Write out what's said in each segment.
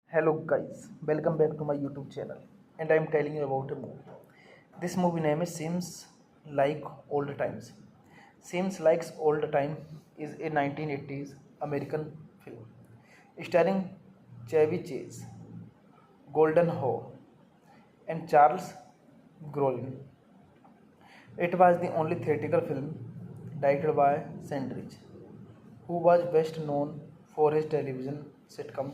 Hello guys, welcome back to my YouTube channel and I am telling you about a movie. This movie name is Seems Like Old Times. Seems Like Old Time is a 1980s American film starring Chevy Chase, Golden Ho and Charles Grodin. It was the only theatrical film directed by Sandrich, who was best known for his television sitcom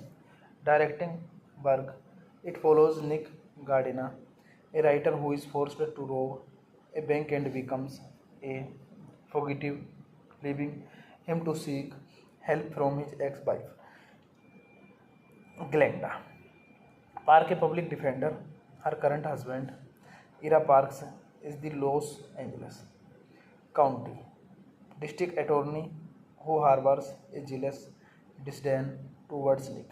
directing work. It follows Nick Gardiner, a writer who is forced to rob a bank and becomes a fugitive, leaving him to seek help from his ex-wife, Glenda. Park, a public defender, her current husband, Ira Parks, is the Los Angeles County District Attorney who harbors a jealous disdain towards Nick.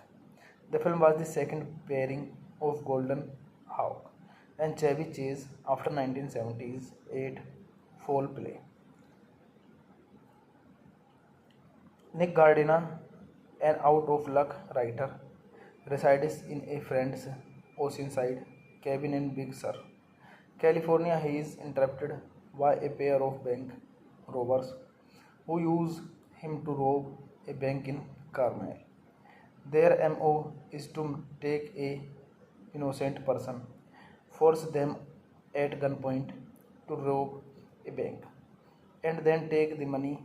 The film was the second pairing of Golden Hawk and Chevy Chase after 1978 foul play. Nick Gardiner, an out-of-luck writer, resides in a friend's oceanside cabin in Big Sur, California. He is interrupted by a pair of bank robbers who use him to rob a bank in Carmel. Their MO is to take a innocent person, force them at gunpoint to rob a bank, and then take the money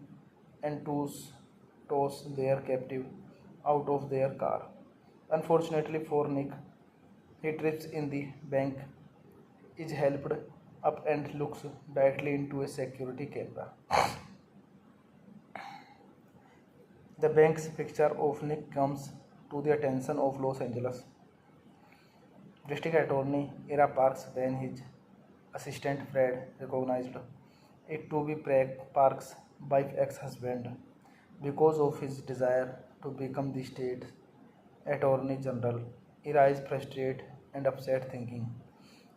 and toss their captive out of their car. Unfortunately for Nick, he trips in the bank, is helped up and looks directly into a security camera. The bank's picture of Nick comes to the attention of Los Angeles District Attorney Ira Parks when his assistant Fred recognized it to be Parks' wife ex-husband. Because of his desire to become the state's Attorney General, Ira is frustrated and upset, thinking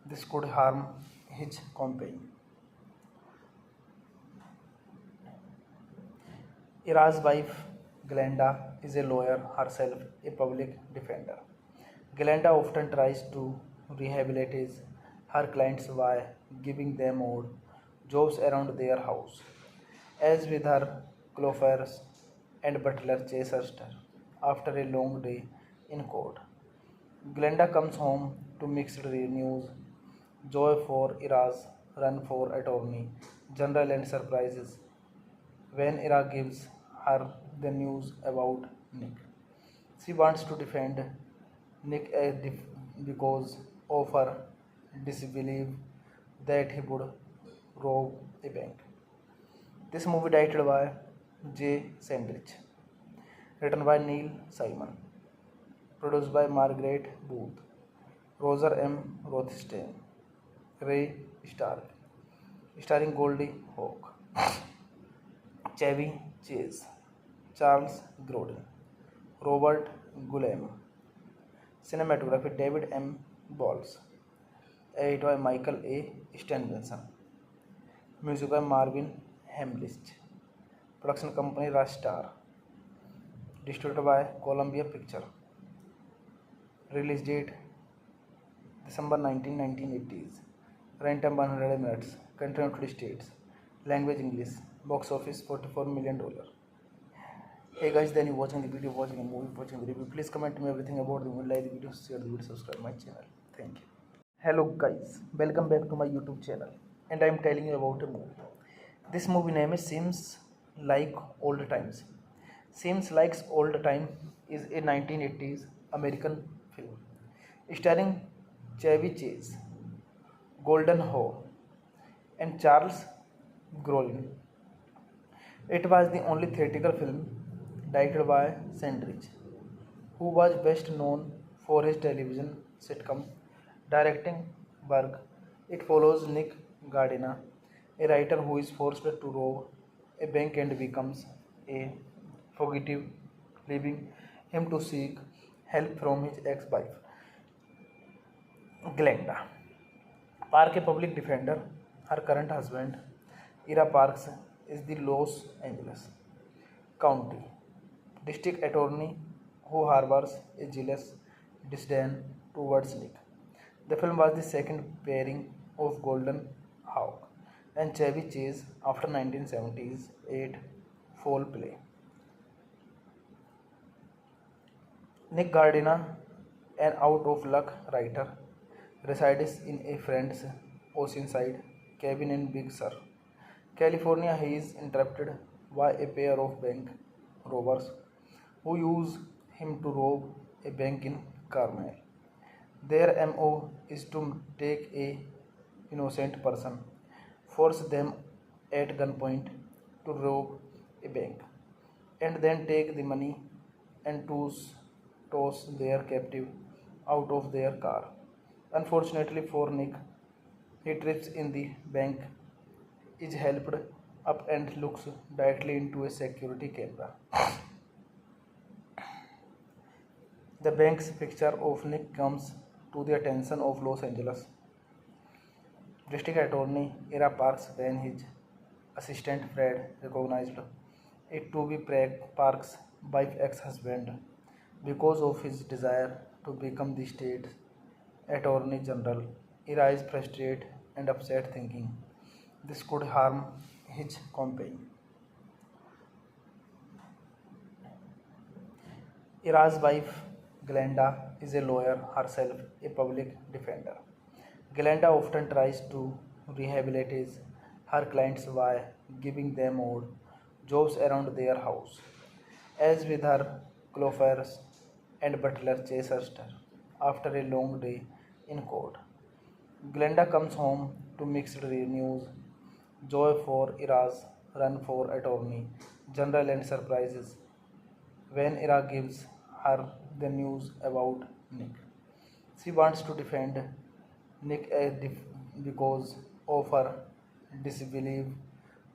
this could harm his campaign. Ira's wife, Glenda, is a lawyer herself, a public defender. Glenda often tries to rehabilitate her clients by giving them odd jobs around their house. As with her clothers and butler chasers her after a long day in court, Glenda comes home to mixed news. Joy for Ira's run for attorney general and surprises when Ira gives her the news about Nick. She wants to defend Nick because of her disbelief that he would rob a bank. This movie directed by Jay Sandrich, written by Neil Simon, produced by Margaret Booth, Roger M. Rothstein, Ray Stark, starring Goldie Hawn, Chevy Chase, Charles Grodin, Robert Guillaume, cinematography David M. Balls, edited by Michael A. Stenbenson, music by Marvin Hamlisch, production company Rastar, distributed by Columbia Picture, release date December 19, 1980s, runtime 100 minutes, country United States, language English, box office $44 million. Hey guys, then you watching the video, watching a movie, watching the review. Please comment me everything about the movie, like the video, share the video, subscribe my channel. Thank you. Hello guys, welcome back to my YouTube channel, and I am telling you about a movie. This movie name is Seems Like Old Times. Seems Like Old Time is a 1980s American film starring Chevy Chase, Golden Ho, and Charles Grodin. It was the only theatrical film directed by Sandrich, who was best known for his television sitcom directing work. It follows Nick Gardiner, a writer who is forced to rob a bank and becomes a fugitive, leaving him to seek help from his ex-wife, Glenda Park, a public defender. Her current husband, Ira Parks, is the Los Angeles County District Attorney who harbors a jealous disdain towards Nick. The film was the second pairing of Golden Hawk and Chevy Chase after 1978 foul play. Nick Gardiner, an out-of-luck writer, resides in a friend's oceanside cabin in Big Sur, California. He is interrupted by a pair of bank robbers who use him to rob a bank in Carmel. Their MO is to take a innocent person, force them at gunpoint to rob a bank, and then take the money and toss their captive out of their car. Unfortunately for Nick, he trips in the bank, is helped up, and looks directly into a security camera. The bank's picture of Nick comes to the attention of Los Angeles District Attorney Ira Parks when his assistant Fred recognized it to be Parks' wife ex-husband. Because of his desire to become the state attorney general, Ira is frustrated and upset, thinking this could harm his campaign. Ira's wife, Glenda, is a lawyer herself, a public defender. Glenda often tries to rehabilitate her clients by giving them odd jobs around their house. As with her clofers and butler Chester, after a long day in court, Glenda comes home to mixed news. Joy for Ira's run for attorney general and surprises when Ira gives her the news about Nick. She wants to defend Nick because of her disbelief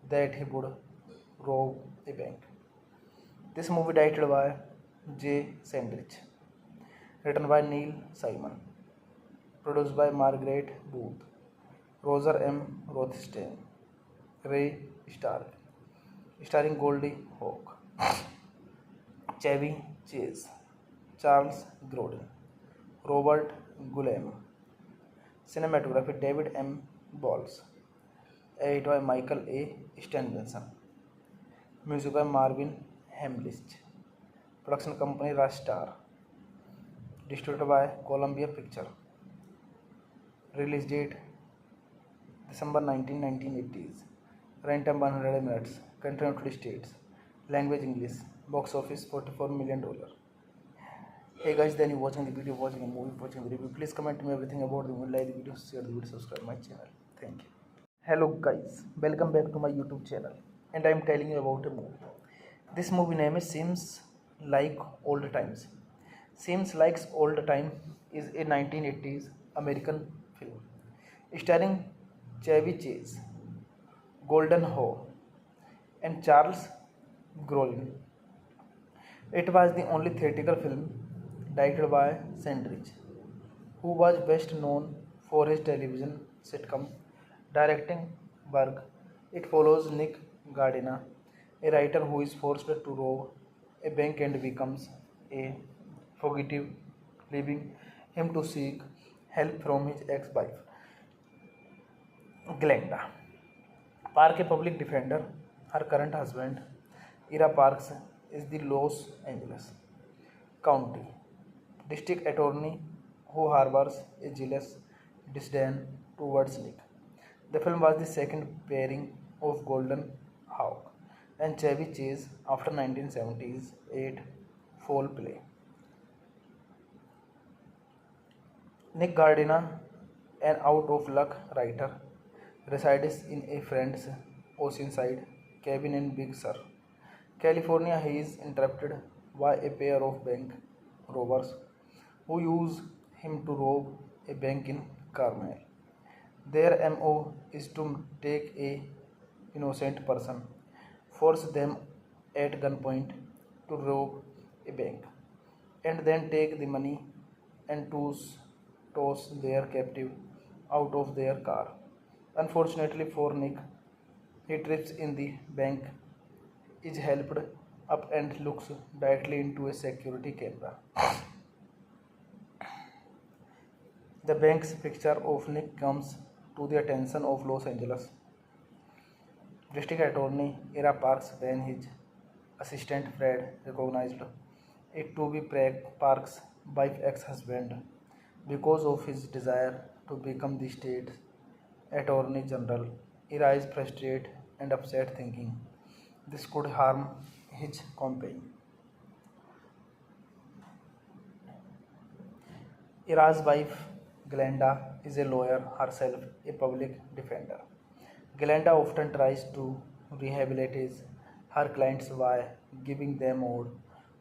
that he would rob a bank. This movie directed by Jay Sandrich, written by Neil Simon, produced by Margaret Booth, Roger M. Rothstein, Ray Stark, starring Goldie Hawn, Chevy Chase, Charles Grodin, Robert Guillaume, cinematography David M. Balls, edited by Michael A. Stenbenson, music by Marvin Hamlisch, production company Rastar, distributed by Columbia Picture, release date December 19, 1980s. Runtime 100 minutes. Country United States. Language English. Box office $44 million. Hey guys, then you watching the video, watching a movie, watching the review. Please comment me everything about the movie, like the video, share the video, subscribe my channel. Thank you. Hello guys, welcome back to my YouTube channel. And I am telling you about a movie. This movie name is Seems Like Old Times. Seems Like Old Time is a 1980s American film starring Chevy Chase, Golden Ho, and Charles Grodin. It was the only theatrical film directed by Sandrich, who was best known for his television sitcom directing work. It follows Nick Gardina, a writer who is forced to rob a bank and becomes a fugitive, leaving him to seek help from his ex-wife, Glenda Park, a public defender. Her current husband, Ira Parks, is the Los Angeles County District Attorney who harbors a jealous disdain towards Nick. The film was the second pairing of Golden Hawk and Chevy Chase after 1978 foul play. Nick Gardina, an out-of-luck writer, resides in a friend's oceanside cabin in Big Sur, California. He is interrupted by a pair of bank robbers who use him to rob a bank in Carmel. Their MO is to take a innocent person, force them at gunpoint to rob a bank, and then take the money and toss their captive out of their car. Unfortunately for Nick, he trips in the bank, is helped up, and looks directly into a security camera. The bank's picture of Nick comes to the attention of Los Angeles District Attorney Ira Parks when his assistant Fred recognized it to be Parks' wife ex-husband. Because of his desire to become the state's Attorney General, Ira is frustrated and upset, thinking this could harm his campaign. Ira's wife, Glenda, is a lawyer herself, a public defender. Glenda often tries to rehabilitate her clients by giving them odd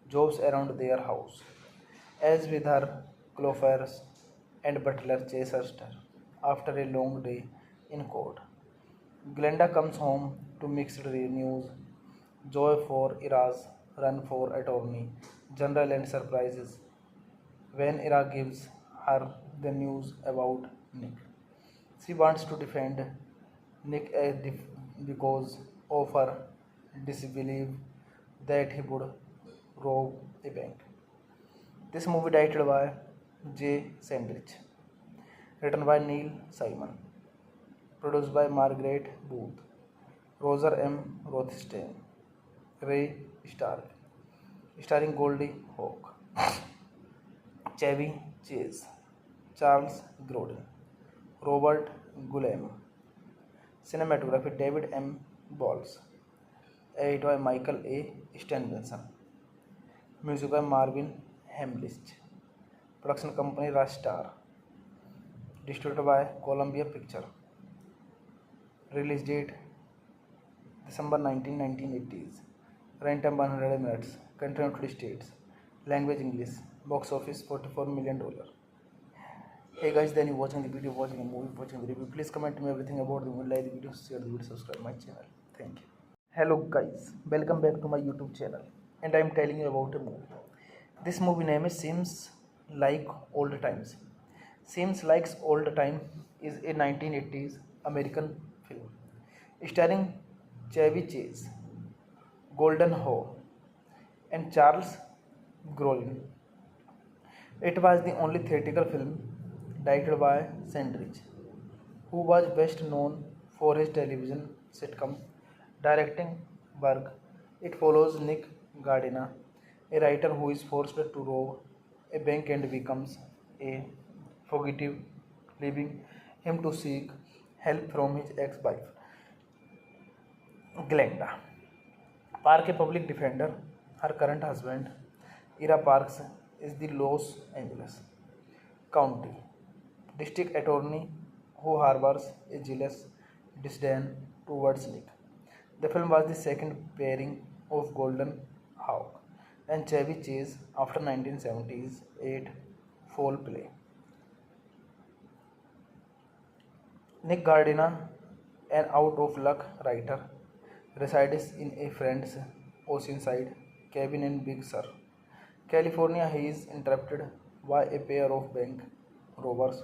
jobs around their house. As with her clofers and butler Chester after a long day in court, Glenda comes home to mixed news, joy for Ira's run for Attorney General and surprises when Ira gives her the news about Nick. She wants to defend Nick because of her disbelief that he would rob a bank. This movie directed by Jay Sandrich, written by Neil Simon, produced by Margaret Booth, Roger M. Rothstein, Ray Stark, starring Goldie Hawn, Chevy Chase, Charles Grodin, Robert Guillaume. Cinematography David M. Balls. Edited by Michael A. Stenbenson. Music by Marvin Hamlisch. Production company Rastar. Distributed by Columbia Picture. Release date December 19, 1980s. Runtime 100 minutes. Country United States. Language English. Box office $44 million. Hey guys, then you watching the video, watching a movie, watching the review. Please comment me everything about the movie, like the video, share the video, subscribe my channel. Thank you. Hello guys, welcome back to my YouTube channel. And I am telling you about a movie. This movie name is Seems Like Old Times. Seems Like Old Time is a 1980s American film starring Chevy Chase, Golden Ho, and Charles Grodin. It was the only theatrical film directed by Sandrich, who was best known for his television sitcom directing work. It follows Nick Gardina, a writer who is forced to rob a bank and becomes a fugitive, leaving him to seek help from his ex-wife, Glenda. Park, a public defender, her current husband, Ira Parks, is the Los Angeles County District Attorney who harbors a jealous disdain towards Nick. The film was the second pairing of Golden Hawk and Chevy Chase after 1978 foul play. Nick Gardina, an out-of-luck writer, resides in a friend's oceanside cabin in Big Sur, California. He is interrupted by a pair of bank robbers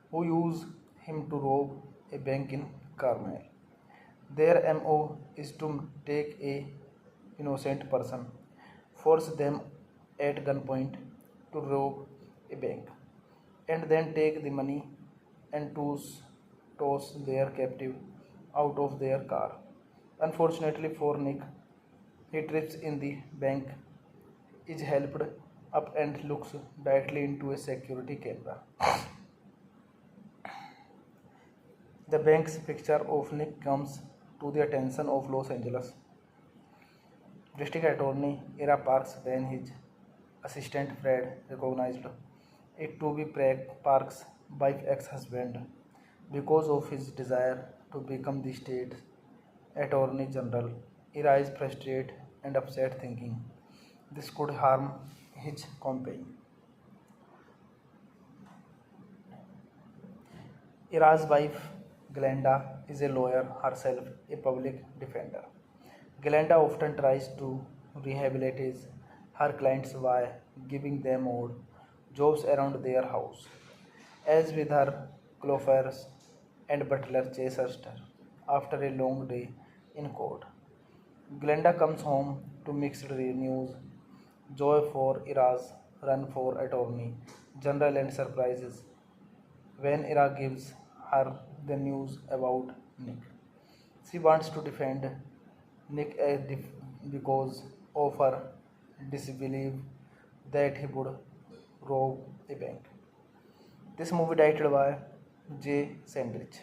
who use him to rob a bank in Carmel. Their MO is to take a innocent person, force them at gunpoint to rob a bank, and then take the money and toss their captive out of their car. Unfortunately for Nick, he trips in the bank, is helped up and looks directly into a security camera. The bank's picture of Nick comes to the attention of Los Angeles District Attorney Ira Parks when his assistant Fred recognized it to be Parks' wife ex-husband because of his desire to become the state's Attorney General. Ira is frustrated and upset, thinking this could harm his campaign. Ira's wife, Glenda, is a lawyer herself, a public defender. Glenda often tries to rehabilitate her clients by giving them odd jobs around their house. As with her clofers and butler Chester after a long day in court, Glenda comes home to mixed news, joy for Ira's run for attorney general and surprises when Ira gives her the news about Nick. She wants to defend Nick because of her disbelief that he would rob a bank. This movie directed by Jay Sandrich,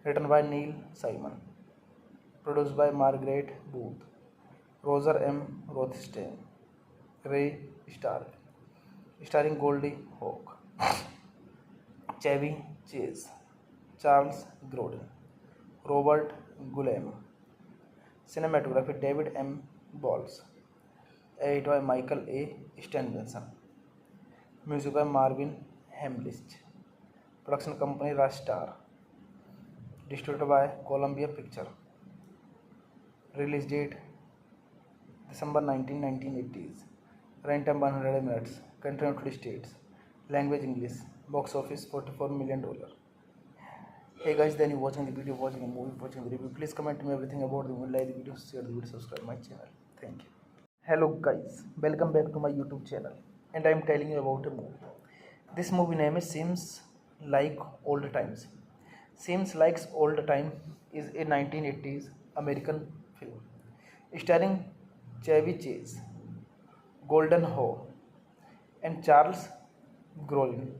written by Neil Simon, produced by Margaret Booth, Roger M. Rothstein, Ray Stark, starring Goldie Hawn, Chevy Chase, Charles Grodin, Robert Guillaume. Cinematography David M. Balls, edited by Michael A. Stenbenson. Music by Marvin Hamlisch. Production company Rastar. Distributed by Columbia Picture. Release date December 19, 1980s. Runtime 100 minutes. Country United States. Language English. Box office $44 million. Hey guys, then you watching the video, watching a movie, watching the review. Please comment me everything about the movie, like the video, share the video, subscribe my channel. Thank you. Hello guys, welcome back to my YouTube channel, and I am telling you about a movie. This movie name is Seems Like Old Times. Seems Like Old Time is a 1980s American film starring Chevy Chase, Golden Hawn, and Charles Grodin.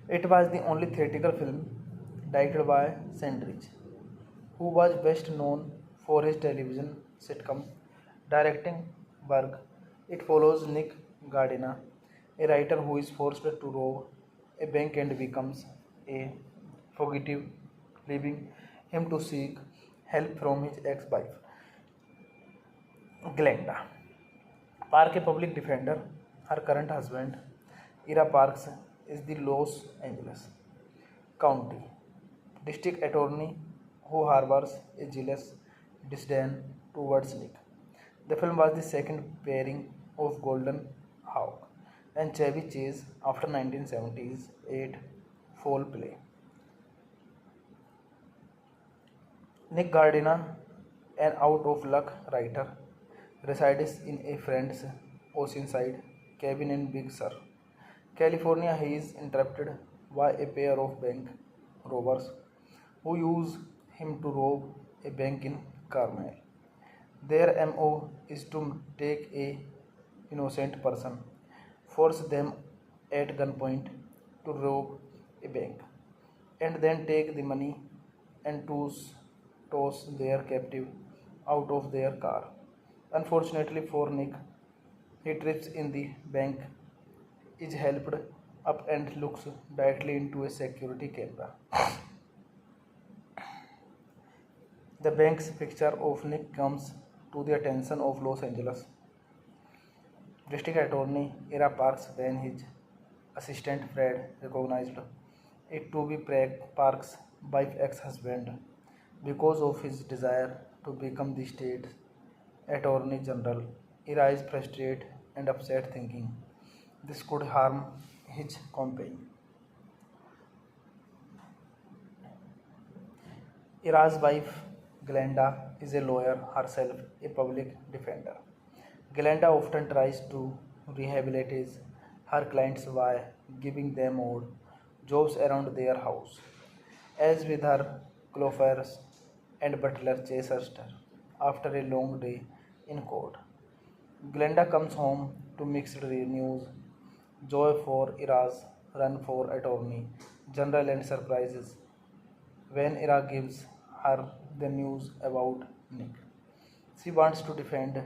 It was the only theatrical film directed by Sandrich, who was best known for his television sitcom directing work. It follows Nick Gardina, a writer who is forced to rob a bank and becomes a fugitive, leaving him to seek help from his ex-wife, Glenda. Park, a public defender, her current husband, Ira Parks, is the Los Angeles County District Attorney who harbors a jealous disdain towards Nick. The film was the second pairing of Golden Hawk and Chevy Chase after 1978 foul play. Nick Gardina, an out-of-luck writer, resides in a friend's oceanside cabin in Big Sur, California. He is interrupted by a pair of bank robbers who use him to rob a bank in Carmel. Their MO is to take a innocent person, force them at gunpoint to rob a bank, and then take the money and toss their captive out of their car. Unfortunately for Nick, he trips in the bank, is helped up and looks directly into a security camera. The bank's picture of Nick comes to the attention of Los Angeles District Attorney Ira Parks when his assistant Fred recognized it to be Parks' wife ex-husband because of his desire to become the state's Attorney General. Ira is frustrated and upset, thinking this could harm his campaign. Ira's wife, Glenda, is a lawyer herself, a public defender. Glenda often tries to rehabilitate her clients by giving them odd jobs around their house. As with her coiffeurs and butler chases her after a long day in court. Glenda comes home to mixed news, joy for Ira's run for attorney general and surprises when Ira gives her the news about Nick. She wants to defend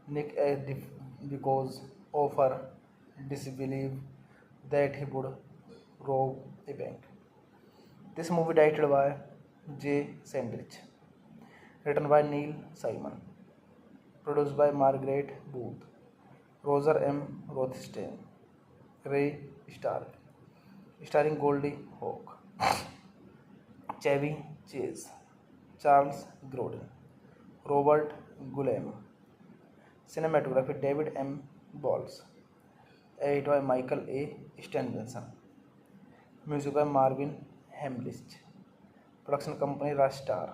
Nick because of her disbelief that he would rob a bank. This movie directed by Jay Sandrich, written by Neil Simon, produced by Margaret Booth, Roger M. Rothstein, Ray Stark, starring Goldie Hawn, Chevy Chase, Charles Grodin, Robert Guillaume. Cinematography David M. Balls. Edited by Michael A. Stenbenson. Music by Marvin Hamlisch. Production company Rastar.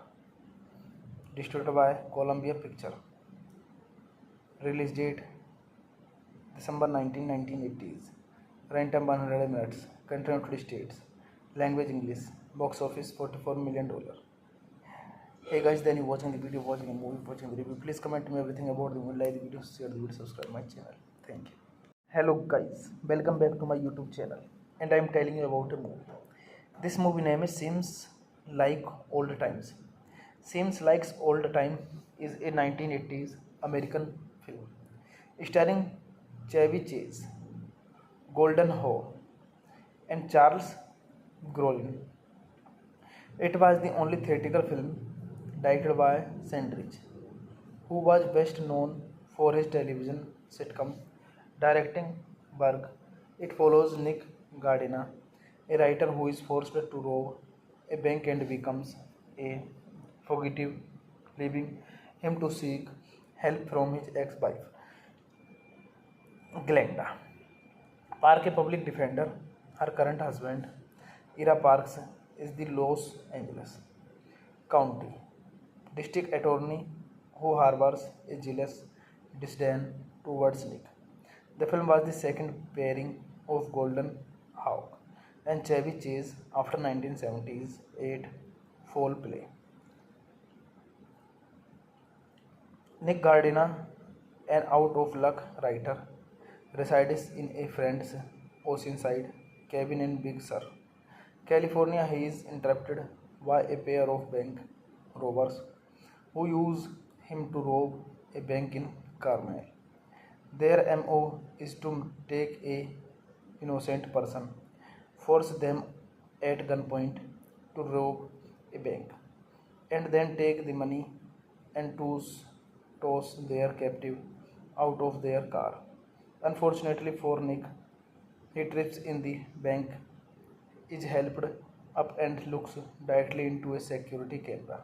Distributed by Columbia Picture. Release date December 19, 1980s. Runtime 100 minutes. Country United States. Language English. Box office $44 million. Hey guys, then you watching the video, watching a movie, watching the review. Please comment me everything about the movie, like the video, share the video, subscribe my channel. Thank you. Hello guys, welcome back to my YouTube channel, and I am telling you about a movie. This movie name is Seems Like Old Times. Seems Like Old Time is a 1980s American film starring Chevy Chase, Golden Hawn, and Charles Grodin. It was the only theatrical film directed by Sandrich, who was best known for his television sitcom directing work. It follows Nick Gardina, a writer who is forced to rob a bank and becomes a fugitive, leaving him to seek help from his ex-wife, Glenda. Park, a public defender, her current husband, Ira Parks, is the Los Angeles County District Attorney who harbors a jealous disdain towards Nick. The film was the second pairing of Golden Hawn and Chevy Chase after 1978 foul play. Nick Gardina, an out-of-luck writer, resides in a friend's oceanside cabin in Big Sur, California. He is interrupted by a pair of bank robbers who use him to rob a bank in Carmel. Their MO is to take a innocent person, force them at gunpoint to rob a bank, and then take the money and toss their captive out of their car. Unfortunately for Nick, he trips in the bank, is helped up and looks directly into a security camera.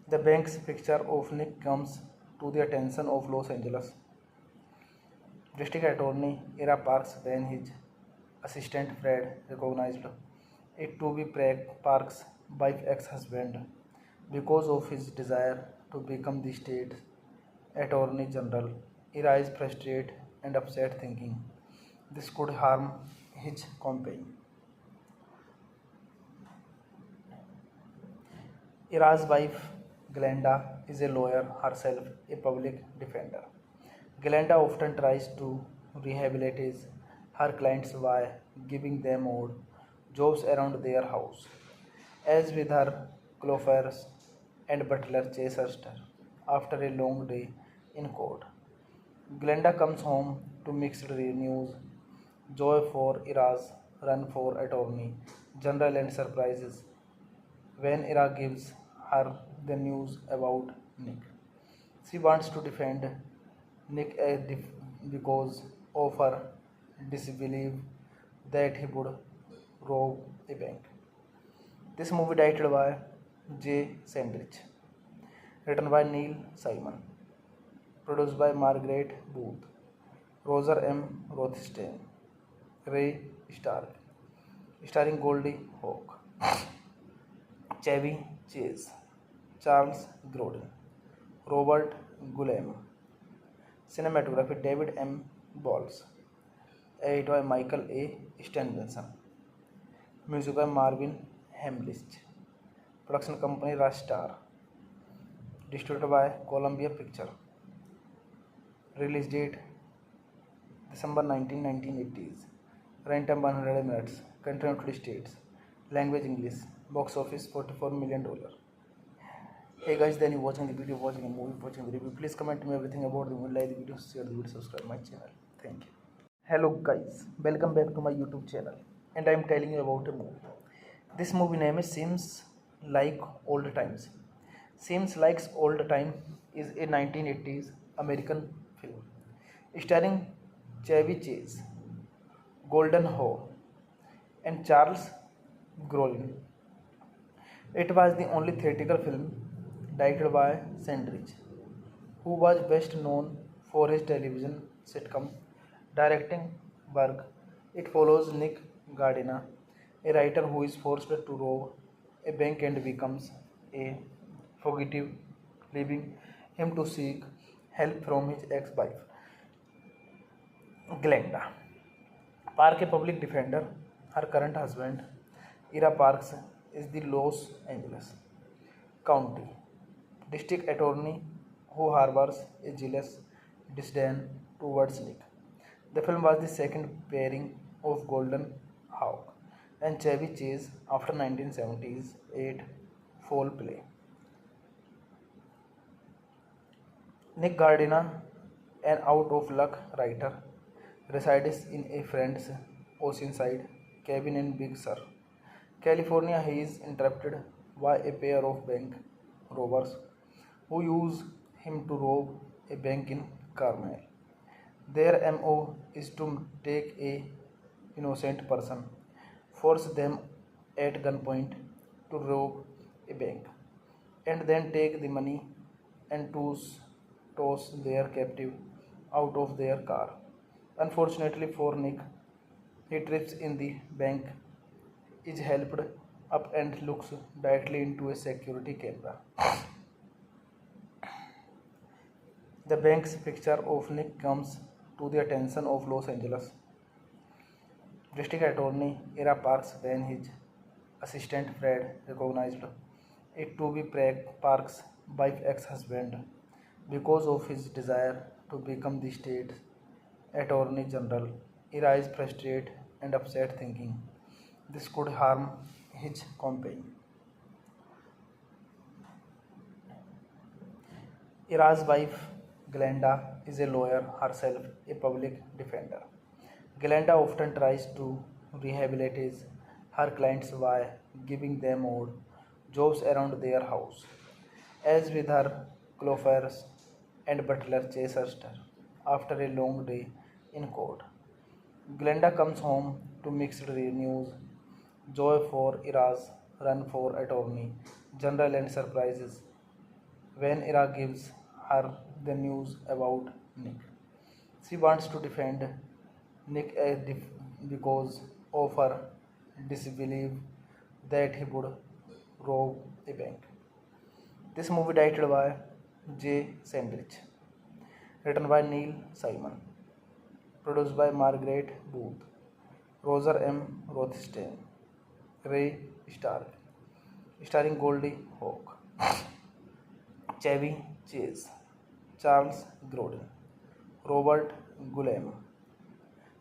The bank's picture of Nick comes to the attention of Los Angeles District Attorney Ira Parks when his assistant Fred recognized it to be Parks' wife ex-husband because of his desire to become the state's Attorney General. Ira is frustrated and upset, thinking this could harm his campaign. Ira's wife, Glenda, is a lawyer herself, a public defender. Glenda often tries to rehabilitate her clients by giving them odd jobs around their house. As with her clothers and butler chases her after a long day in court. Glenda comes home to mixed news, joy for Ira's run for attorney general and surprises when Ira gives her the news about Nick. She wants to defend Nick because of her disbelief that he would rob a bank. This movie directed by Jay Sandrich, written by Neil Simon, produced by Margaret Booth, Roger M. Rothstein, Ray Stark, starring Goldie Hawn, Chevy Chase, Charles Grodin, Robert Guillaume, cinematography David M. Balls, edited by Michael A. Stenbenson, music by Marvin Hamlisch, production company Rastar, distributed by Columbia Picture, release date December 19, 1980s, runtime 100 minutes, country United States, language English, box office $44 million. Hey guys, then you watching the video, watching a movie, watching the review. Please comment me everything about the movie, like the video, share the video, subscribe my channel. Thank you. Hello guys, welcome back to my YouTube channel, and I am telling you about a movie. This movie name is Seems Like Old Times. Seems Like Old Time is a 1980s American film starring Chevy Chase, Golden Hawn, and Charles Grodin. It was the only theatrical film directed by Sandrich, who was best known for his television sitcom directing work. It follows Nick Gardiner, a writer who is forced to rob a bank and becomes a fugitive, leaving him to seek help from his ex-wife, Glenda Park, a public defender. Her current husband, Ira Parks, is the Los Angeles County District Attorney who harbors a jealous disdain towards Nick. The film was the second pairing of Golden Hawk and Chevy Chase after 1978 foul play. Nick Gardiner, an out-of-luck writer, resides in a friend's oceanside cabin in Big Sur, California. He is interrupted by a pair of bank robbers who use him to rob a bank in Carmel. Their MO is to take a innocent person, force them at gunpoint to rob a bank, and then take the money and toss their captive out of their car. Unfortunately for Nick, he trips in the bank, is helped up and looks directly into a security camera. The bank's picture of Nick comes to the attention of Los Angeles District Attorney Ira Parks when his assistant Fred recognized it to be Parks' wife ex-husband. Because of his desire to become the state's Attorney General, Ira is frustrated and upset, thinking this could harm his campaign. Ira's wife, Glenda, is a lawyer herself, a public defender. Glenda often tries to rehabilitate her clients by giving them odd jobs around their house. As with her clothers and butler chases her after a long day in court. Glenda comes home to mixed news, joy for Ira's run for attorney general and surprises when Ira gives her the news about Nick. She wants to defend Nick because of her disbelief that he would rob a bank. This movie directed by Jay Sandrich, written by Neil Simon, produced by Margaret Booth, Roger M. Rothstein, Ray Stark, starring Goldie Hawn, Chevy Chase, Charles Grodin, Robert Guillaume,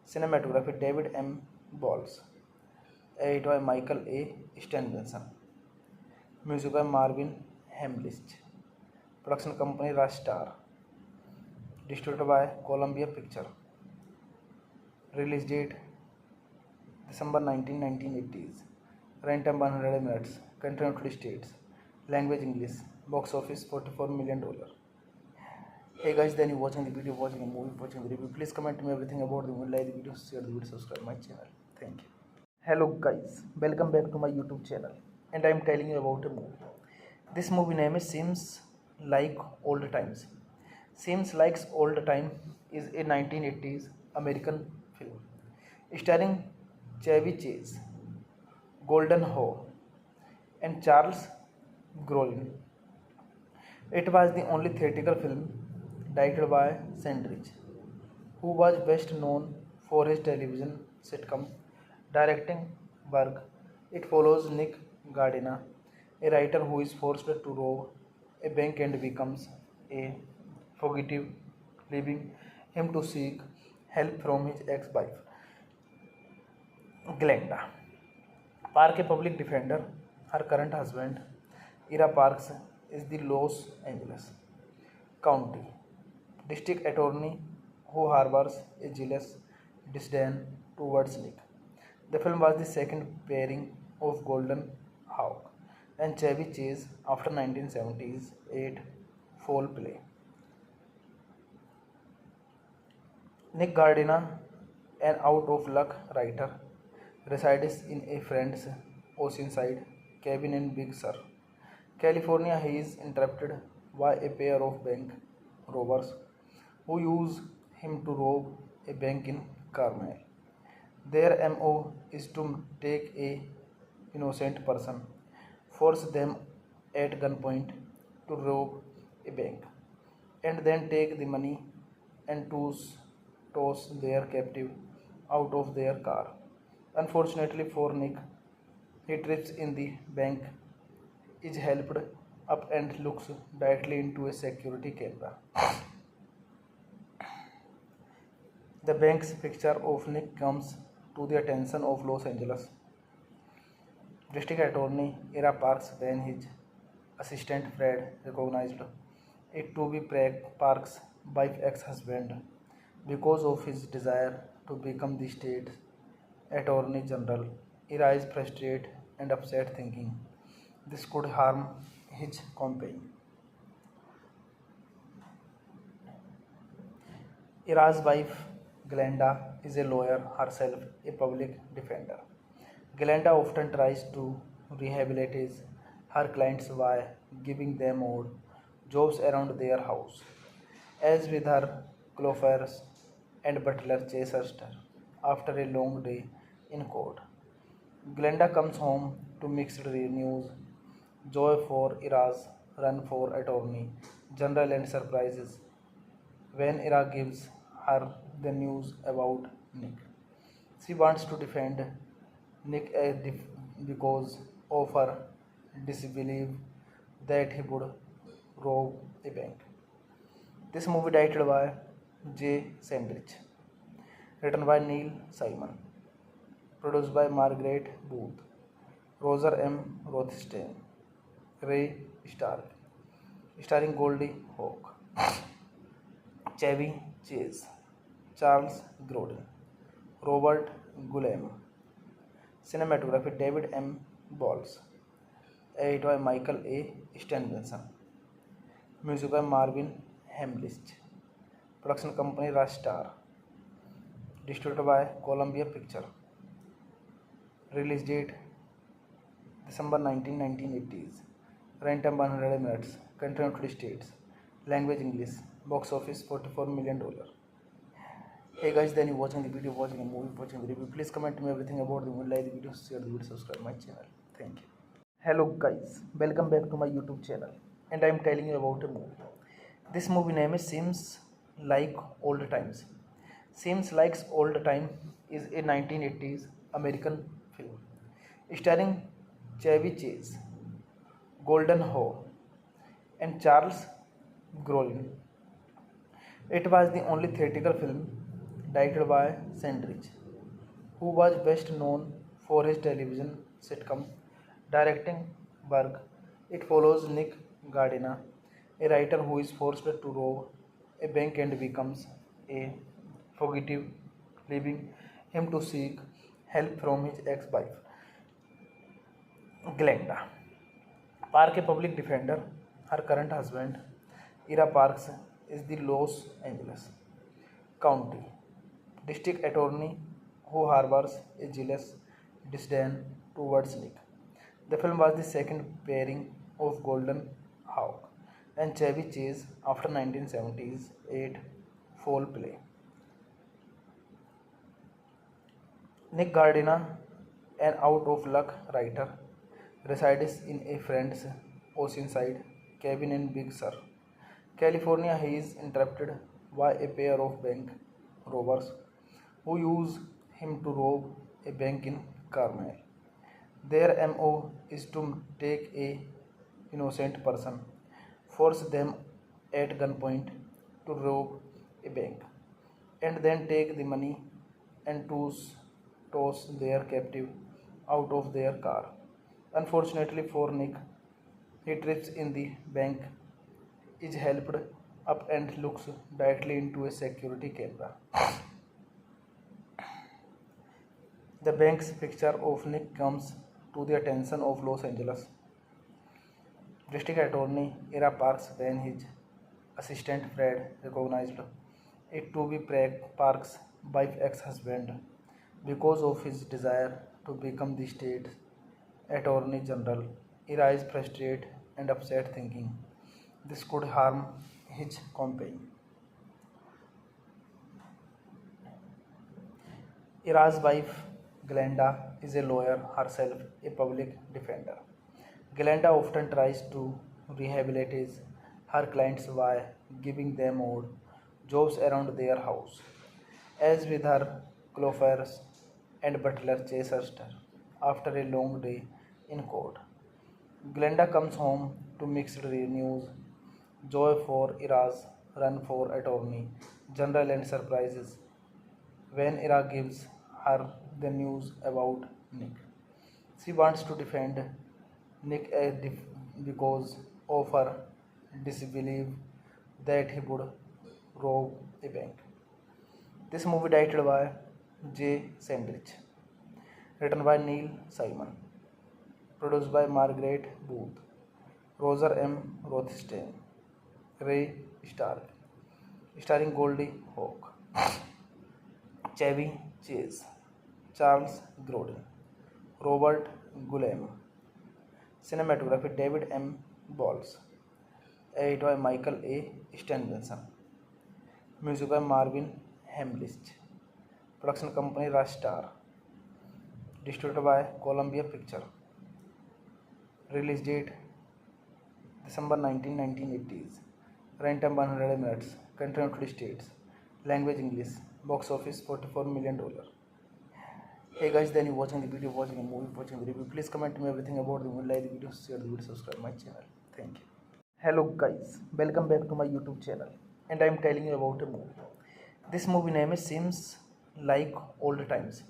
Cinematography David M. Balls. Edited by Michael A. Stenbenson. Music by Marvin Hamlisch. Production company Rastar. Distributed by Columbia Picture. Release date December 19, 1980s. Runtime 100 minutes. Country United States. Language English. Box office $44 million. Hey guys, then you watching the video, watching a movie, watching the review. Please comment me everything about the movie, like the video, share the video, subscribe my channel. Thank you. Hello guys, welcome back to my YouTube channel. And I am telling you about a movie. This movie name is Seems Like Old Times. Seems Like Old Time is a 1980s American film starring Chevy Chase, Golden Ho, and Charles Grodin. It was the only theatrical film directed by Sandrich, who was best known for his television sitcom directing work. It follows Nick Gardiner, a writer who is forced to rob a bank and becomes a fugitive, leaving him to seek help from his ex-wife, Glenda Park, a public defender. Her current husband, Ira Parks, is the Los Angeles County District Attorney who harbors a jealous disdain towards Nick. The film was the second pairing of Golden Hawk and Chevy Chase after 1978 foul play. Nick Gardiner, an out-of-luck writer, resides in a friend's oceanside cabin in Big Sur, California. He is interrupted by a pair of bank robbers who use him to rob a bank in Carmel. Their MO is to take a innocent person, force them at gunpoint to rob a bank, and then take the money and toss their captive out of their car. Unfortunately for Nick, he trips in the bank, is helped up and looks directly into a security camera. The bank's picture of Nick comes to the attention of Los Angeles District Attorney Ira Parks when his assistant Fred recognized it to be Parks' wife ex-husband. Because of his desire to become the state's Attorney General, Ira is frustrated and upset, thinking this could harm his campaign. Ira's wife, Glenda, is a lawyer herself, a public defender. Glenda often tries to rehabilitate her clients by giving them odd jobs around their house. As with her clofers and butler Chester, after a long day in court, Glenda comes home to mixed news, joy for Ira's run for attorney general and surprises when Ira gives her the news about Nick. She wants to defend Nick because of her disbelief that he would rob a bank. This movie directed by J. Sandrich, written by Neil Simon, produced by Margaret Booth, Roger M. Rothstein, Ray Stark, starring Goldie Hawn, Chevy Chase, Charles Grodin, Robert Guillaume. Cinematography David M. Balls. Edited by Michael A. Stenbenson. Music by Marvin Hamlisch. Production company Rastar. Distributed by Columbia Picture. Release date December 19, 1980s. Runtime 100 minutes. Country United States. Language English. Box office $44 million. Hey guys, then you watching the video, watching a movie, watching the review. Please comment me everything about the movie, like the video, share the video, subscribe my channel. Thank you. Hello guys, welcome back to my YouTube channel. And I am telling you about a movie. This movie name is Seems Like Old Times. Seems Like Old Time is a 1980s American film starring Chevy Chase, Golden Ho, and Charles Grodin. It was the only theatrical film directed by Sandrich, who was best known for his television sitcom directing work. It follows Nick Gardina, a writer who is forced to rob a bank and becomes a fugitive, leaving him to seek help from his ex-wife, Glenda Park, a public defender. Her current husband, Ira Parks, is the Los Angeles County District Attorney who harbors a jealous disdain towards Nick. The film was the second pairing of Golden Hawk and Chevy Chase after 1978 foul play. Nick Gardina, an out-of-luck writer, resides in a friend's oceanside cabin in Big Sur, California. He is interrupted by a pair of bank robbers who use him to rob a bank in Carmel. Their MO is to take a innocent person, force them at gunpoint to rob a bank, and then take the money and toss their captive out of their car. Unfortunately for Nick, he trips in the bank, is helped up and looks directly into a security camera. The bank's picture of Nick comes to the attention of Los Angeles District Attorney Ira Parks when his assistant Fred recognized it to be Parks' wife ex-husband because of his desire to become the state attorney general. Ira is frustrated and upset, thinking this could harm his campaign. Ira's wife, Glenda, is a lawyer herself, a public defender. Glenda often tries to rehabilitate her clients by giving them odd jobs around their house. As with her clofers and butler Chester after a long day in court. Glenda comes home to mixed news, joy for Ira's run for attorney general and surprises when Ira gives her the news about Nick. She wants to defend Nick because of her disbelief that he would rob a bank. This movie directed by Jay Sandrich, written by Neil Simon, produced by Margaret Booth, Roger M. Rothstein, Ray Stark, starring Goldie Hawn, Chevy Chase, Charles Grodin, Robert Guillaume. Cinematography David M. Balls. Edited by Michael A. Stenbenson. Music by Marvin Hamlisch. Production company Rastar. Distributed by Columbia Picture. Release date December 19, 1980s. Runtime 100 minutes. Country United States. Language English. Box office $44 million. Hey guys, then you watching the video, watching a movie, watching the review. Please comment me everything about the movie, like the video, share the video, subscribe my channel. Thank you. Hello guys, welcome back to my YouTube channel, and I am telling you about a movie. This movie name is Seems Like Old Times.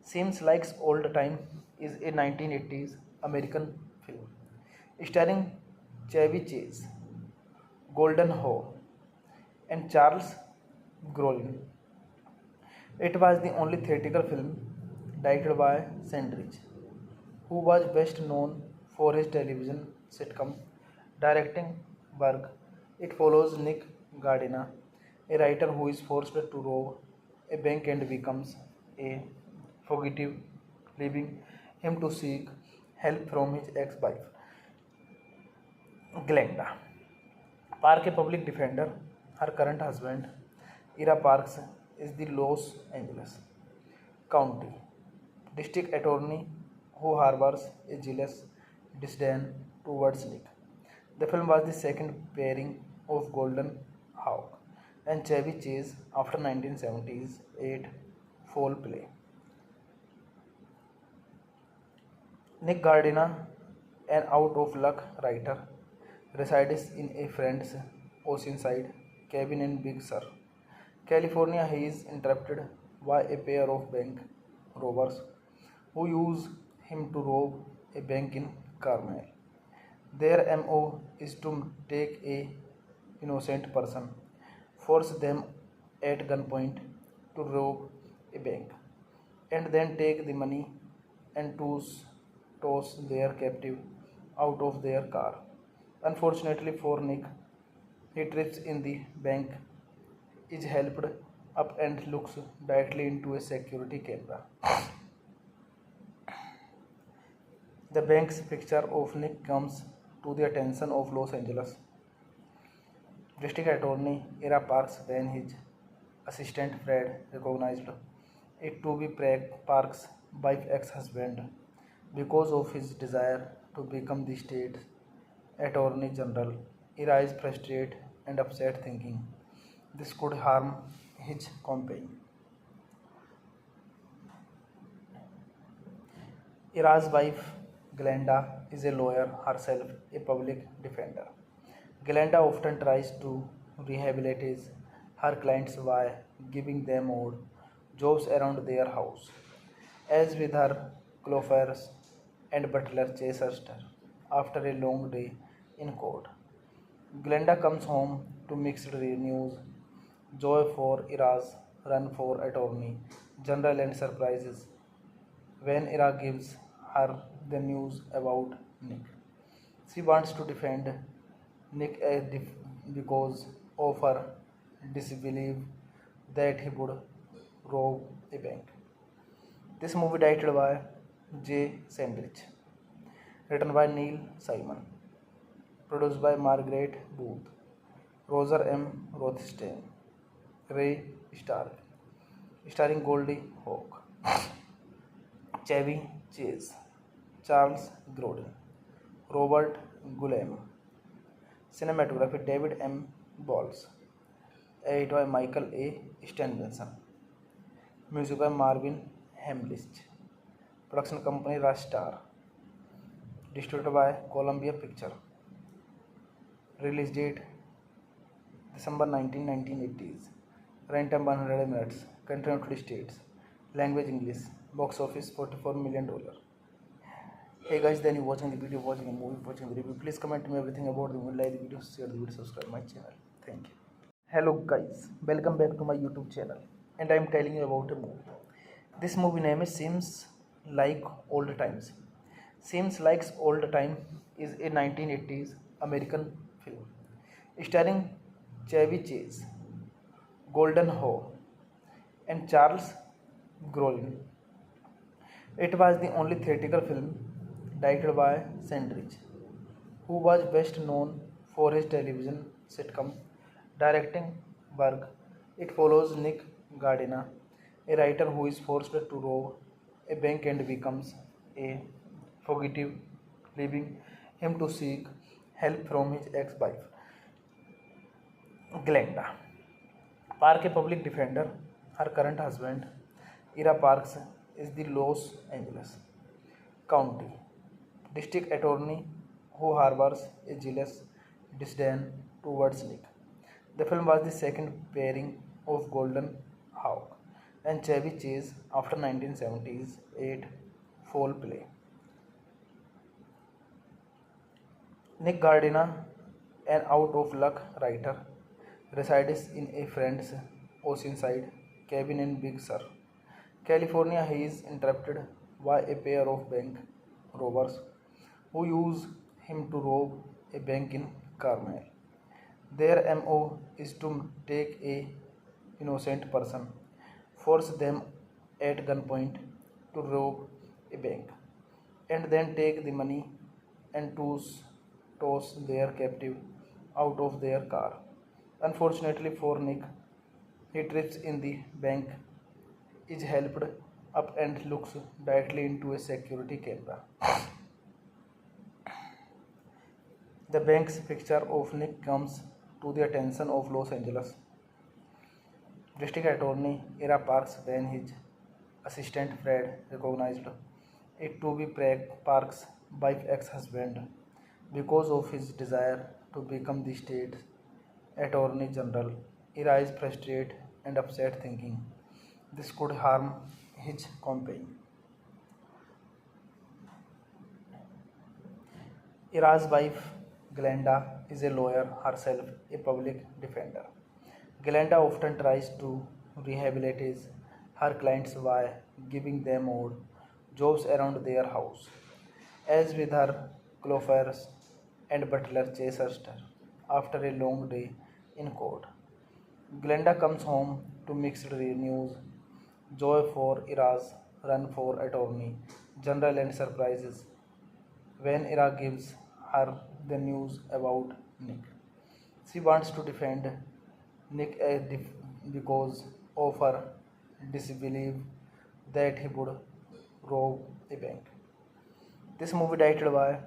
Seems Like Old Time is a 1980s American film starring Chevy Chase, Golden Hawn, and Charles Grodin. It was the only theatrical film directed by Sandrich, who was best known for his television sitcom directing work. It follows Nick Gardina, a writer who is forced to rob a bank and becomes a fugitive, leaving him to seek help from his ex-wife, Glenda Park, a public defender. Her current husband, Ira Parks, is the Los Angeles County District Attorney who harbors a jealous disdain towards Nick. The film was the second pairing of Golden Hawk and Chevy Chase after 1978 foul play. Nick Gardina, an out-of-luck writer, resides in a friend's oceanside cabin in Big Sur, California, he is interrupted by a pair of bank robbers who use him to rob a bank in Carmel. Their MO is to take a innocent person, force them at gunpoint to rob a bank, and then take the money and toss their captive out of their car. Unfortunately for Nick, he trips in the bank, is helped up and looks directly into a security camera. The bank's picture of Nick comes to the attention of Los Angeles District Attorney Ira Parks when his assistant Fred recognized it to be Parks' wife ex-husband because of his desire to become the state's Attorney General. Ira is frustrated and upset, thinking this could harm his campaign. Ira's wife, Glenda, is a lawyer herself, a public defender. Glenda often tries to rehabilitate her clients by giving them odd jobs around their house. As with her clofers and butler Chester after a long day in court. Glenda comes home to mixed news, joy for Ira's run for attorney general and surprises when Ira gives her the news about Nick. She wants to defend Nick because of her disbelief that he would rob a bank. This movie directed by Jay Sandrich, written by Neil Simon, produced by Margaret Booth, Roger M. Rothstein, Ray Stark, starring Goldie Hawn, Chevy Chase, Charles Grodin, Robert Guillaume. Cinematography David M. Balls. Edited by Michael A. Stenbenson. Music by Marvin Hamlisch. Production company Rastar. Distributed by Columbia Picture. Release date December 19, 1980s. Runtime 100 minutes. Country United States. Language English. Box office $44 million. Hey guys, then you watching the video, watching a movie, watching the review. Please comment me everything about the movie, like the video, share the video, subscribe my channel. Thank you. Hello guys, welcome back to my YouTube channel, and I am telling you about a movie. This movie name is Seems Like Old Times. Seems Like Old Time is a 1980s American film starring Chevy Chase, Golden Ho, and Charles Grodin. It was the only theatrical film directed by Sandrich, who was best known for his television sitcom directing work. It follows Nick Gardina, a writer who is forced to rob a bank and becomes a fugitive, leaving him to seek help from his ex-wife, Glenda. Park, a public defender, her current husband, Ira Parks, is the Los Angeles County District Attorney who harbors a jealous disdain towards Nick. The film was the second pairing of Golden Hawk and Chevy Chase after 1978 foul play. Nick Gardina, an out-of-luck writer, resides in a friend's oceanside cabin in Big Sur, California. He is interrupted by a pair of bank robbers who use him to rob a bank in Carmel. Their MO is to take a innocent person, force them at gunpoint to rob a bank, and then take the money and toss their captive out of their car. Unfortunately for Nick, he trips in the bank, is helped up and looks directly into a security camera. The bank's picture of Nick comes to the attention of Los Angeles District Attorney Ira Parks when his assistant Fred recognized it to be Parks' wife ex-husband because of his desire to become the state's Attorney General. Ira is frustrated and upset, thinking this could harm his companion. Ira's wife, Glenda, is a lawyer herself, a public defender. Glenda often tries to rehabilitate her clients by giving them odd jobs around their house. As with her clothers and butler chases her after a long day in court. Glenda comes home to mixed news, joy for Ira's run for attorney general and surprises when Ira gives her the news about Nick. She wants to defend Nick because of her disbelief that he would rob a bank. This movie directed by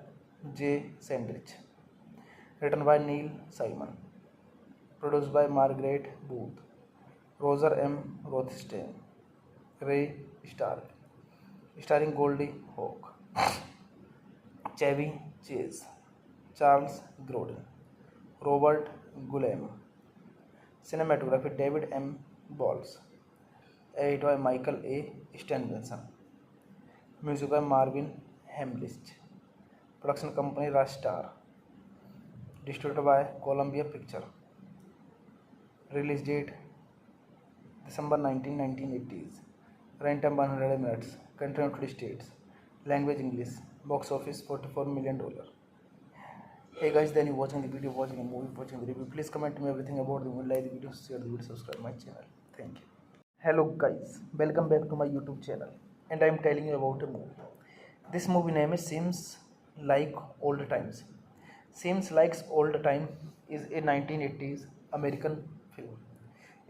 Jay Sandrich, written by Neil Simon, produced by Margaret Booth, Roger M. Rothstein, Ray Stark, starring Goldie Hawn, Chevy Chase, Charles Grodin, Robert Guillaume. Cinematography David M. Balls. Edited by Michael A. Stenbenson. Music by Marvin Hamlisch. Production company Rastar. Distributed by Columbia Picture. Release date December 19, 1980s. Runtime 100 minutes. Country United States. Language English. Box office $44 million. Hey guys, then you watching the video, watching a movie, watching the review. Please comment me everything about the movie, like the video, share the video, subscribe my channel. Thank you. Hello guys, welcome back to my YouTube channel, and I am telling you about a movie. This movie name is Seems Like Old Times. Seems Like Old Time is a 1980s American film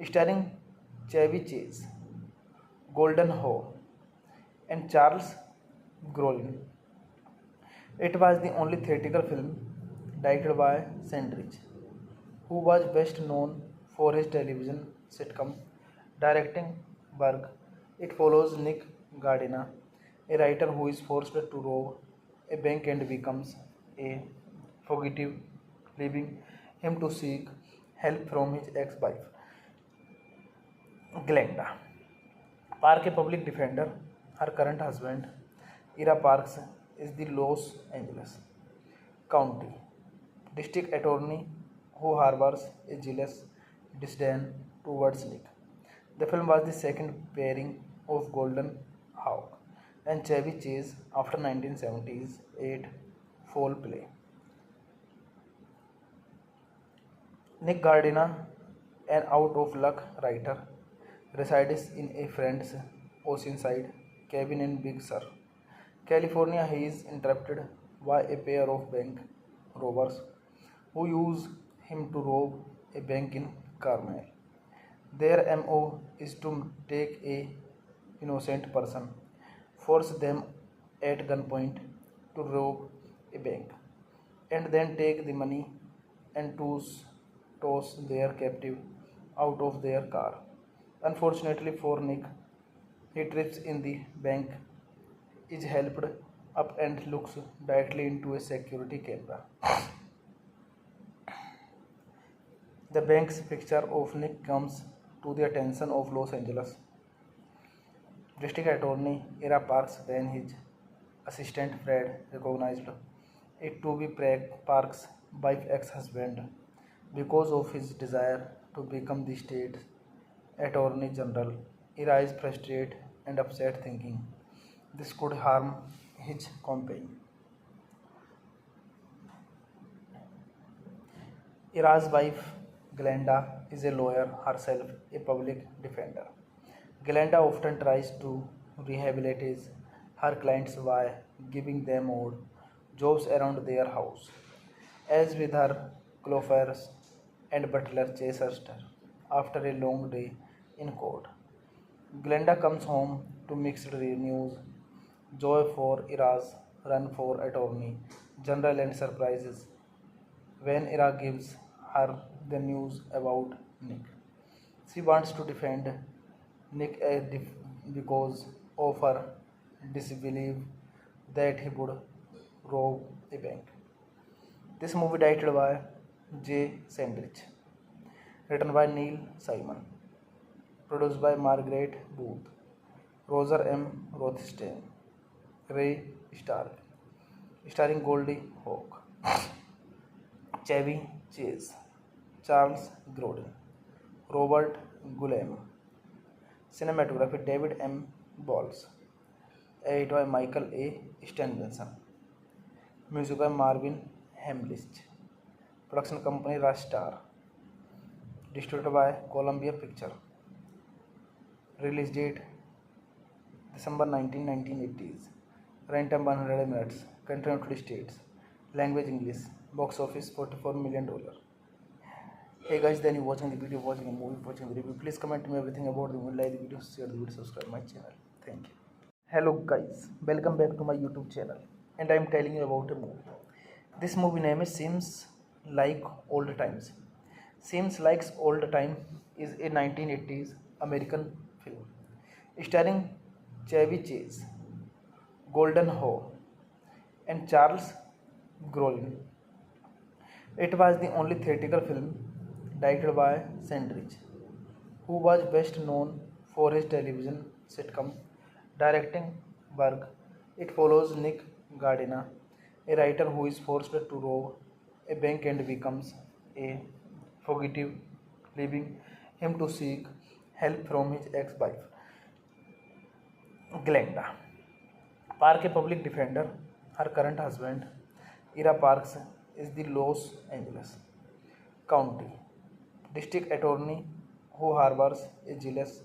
starring Chevy Chase, Golden Ho, and Charles Grodin. It was the only theatrical film directed by Sandrich, who was best known for his television sitcom directing work. It follows Nick Gardiner, a writer who is forced to rob a bank and becomes a fugitive, leaving him to seek help from his ex-wife, Glenda. Park, a public defender, her current husband, Ira Parks, is the Los Angeles County District Attorney who harbors a jealous disdain towards Nick. The film was the second pairing of Golden Hawk and Chevy Chase after 1978 foul play. Nick Gardiner, an out-of-luck writer, resides in a friend's oceanside cabin in Big Sur, California. He is interrupted by a pair of bank robbers who use him to rob a bank in Carmel. Their MO is to take a innocent person, force them at gunpoint to rob a bank, and then take the money and toss their captive out of their car. Unfortunately for Nick, he trips in the bank, is helped up and looks directly into a security camera. The bank's picture of Nick comes to the attention of Los Angeles District Attorney Ira Parks when his assistant Fred recognized it to be Parks' wife's ex-husband. Because of his desire to become the state's Attorney General, Ira is frustrated and upset, thinking this could harm his companion. Ira's wife, Glenda, is a lawyer herself, a public defender. Glenda often tries to rehabilitate her clients by giving them odd jobs around their house. As with her clothers and butler chases her after a long day in court. Glenda comes home to mixed news, joy for Ira's run for attorney general and surprises when Ira gives her the news about Nick. She wants to defend Nick because of her disbelief that he would rob a bank. This movie directed by Jay Sandrich, written by Neil Simon, produced by Margaret Booth, Roger M. Rothstein, Ray Stark, starring Goldie Hawn, Chevy Chase, Charles Grodin, Robert Guillaume. Cinematography David M. Balls. Edited by Michael A. Stenbenson. Music by Marvin Hamlisch. Production company Rastar. Distributed by Columbia Picture. Release date December 19, 1980s. Runtime 100 minutes. Country United States. Language English. Box office $44 million. Hey guys, then you watching the video, watching a movie, watching the review. Please comment me everything about the movie, like the video, share the video, subscribe my channel. Thank you. Hello guys, welcome back to my YouTube channel, and I am telling you about a movie. This movie name is Seems Like Old Times. Seems Like Old Time is a 1980s American film starring Chevy Chase, Golden Ho, and Charles Grodin. It was the only theatrical film directed by Sandrich, who was best known for his television sitcom directing work. It follows Nick Gardiner, a writer who is forced to rob a bank and becomes a fugitive, leaving him to seek help from his ex-wife, Glenda Park, a public defender. Her current husband, Ira Parks, is the Los Angeles County District Attorney who harbors a jealous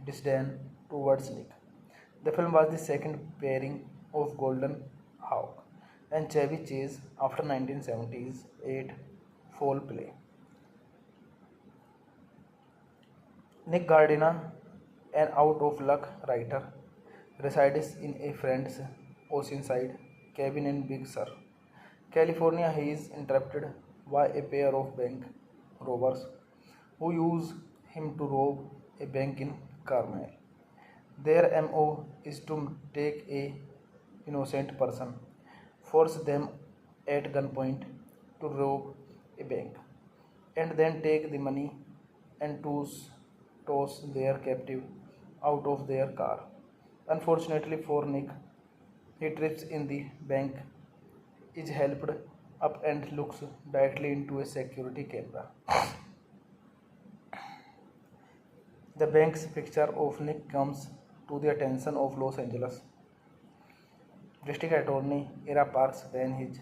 disdain towards Nick. The film was the second pairing of Golden Hawk and Chevy Chase after 1978 foul play. Nick Gardiner, an out-of-luck writer, resides in a friend's oceanside cabin in Big Sur, California. He is interrupted by a pair of bank robbers who use him to rob a bank in Carmel. Their MO is to take a innocent person, force them at gunpoint to rob a bank, and then take the money and toss their captive out of their car. Unfortunately for Nick, he trips in the bank, is helped up and looks directly into a security camera. The bank's picture of Nick comes to the attention of Los Angeles District Attorney Ira Parks when his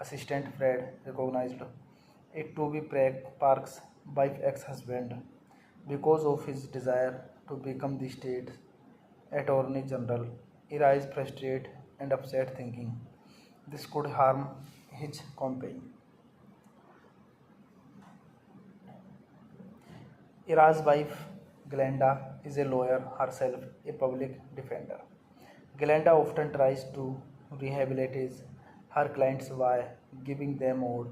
assistant Fred recognized it to be Parks' wife's ex-husband. Because of his desire to become the state's Attorney General, Ira is frustrated and upset, thinking this could harm his campaign. Ira's wife, Glenda, is a lawyer herself, a public defender. Glenda often tries to rehabilitate her clients by giving them odd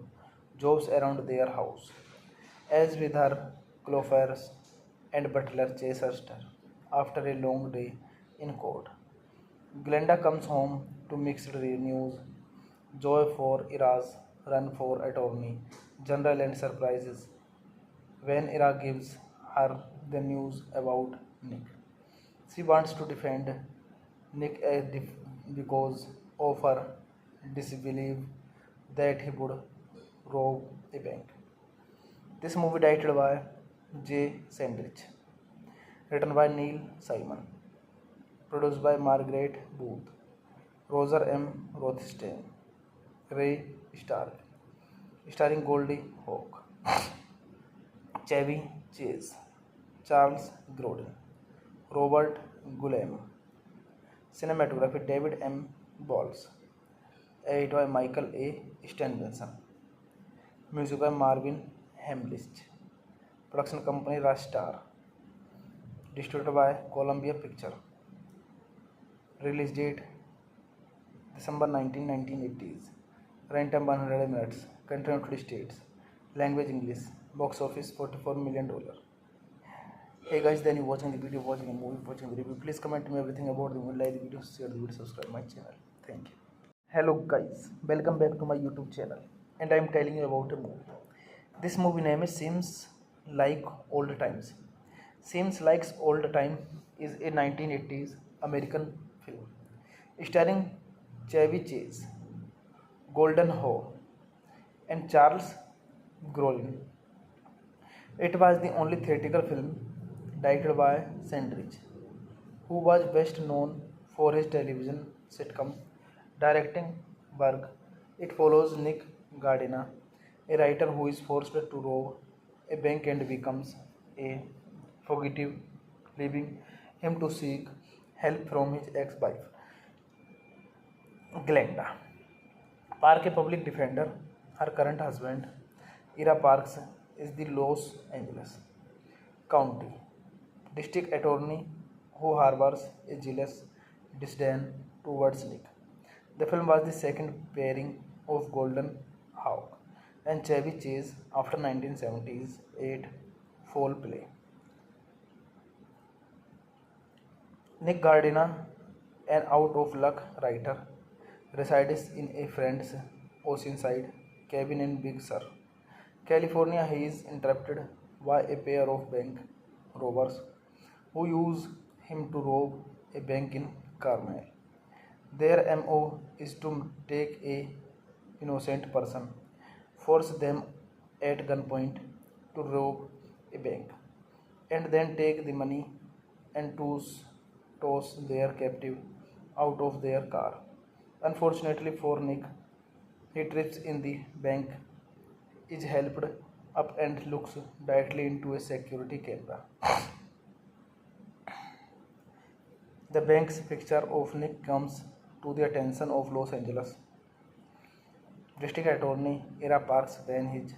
jobs around their house. As with her clofers and butler Chester after a long day in court, Glenda comes home to mixed news, joy for Ira's run for attorney general and surprises when Ira gives her the news about Nick. She wants to defend Nick because of her disbelief that he would rob a bank. This movie directed by J. Sandrich, written by Neil Simon, produced by Margaret Booth, Roger M. Rothstein, Ray Stark, starring Goldie Hawn, Chevy Chase, Charles Grodin, Robert Guillaume. Cinematography David M. Balls. Edited by Michael A. Stenbenson. Music by Marvin Hamlisch. Production company Rastar. Distributed by Columbia Picture. Release date December 19, 1980s. Runtime 100 minutes. Country United States. Language English. Box office $44 million. Hey guys, then you watching the video, watching a movie, watching the review. Please comment me everything about the movie, like the video, share the video, subscribe my channel. Thank you. Hello guys, welcome back to my YouTube channel, and I am telling you about a movie. This movie name is Seems Like Old Times. Seems Like Old Time is a 1980s American film starring Chevy Chase, Golden Ho, and Charles Grodin. It was the only theatrical film directed by Sandrich, who was best known for his television sitcom directing work. It follows Nick Gardiner, a writer who is forced to rob a bank and becomes a fugitive, leaving him to seek help from his ex-wife, Glenda. Park, a public defender, her current husband, Ira Parks, is the Los Angeles County District Attorney who harbors a jealous disdain towards Nick. The film was the second pairing of Golden Hawk and Chevy Chase after 1978 foul play. Nick Gardiner, an out-of-luck writer, resides in a friend's oceanside cabin in Big Sur, California. He is interrupted by a pair of bank robbers who use him to rob a bank in Carmel. Their MO is to take a innocent person, force them at gunpoint to rob a bank, and then take the money and toss their captive out of their car. Unfortunately for Nick, he trips in the bank, is helped up and looks directly into a security camera. The bank's picture of Nick comes to the attention of Los Angeles District Attorney Ira Parks when his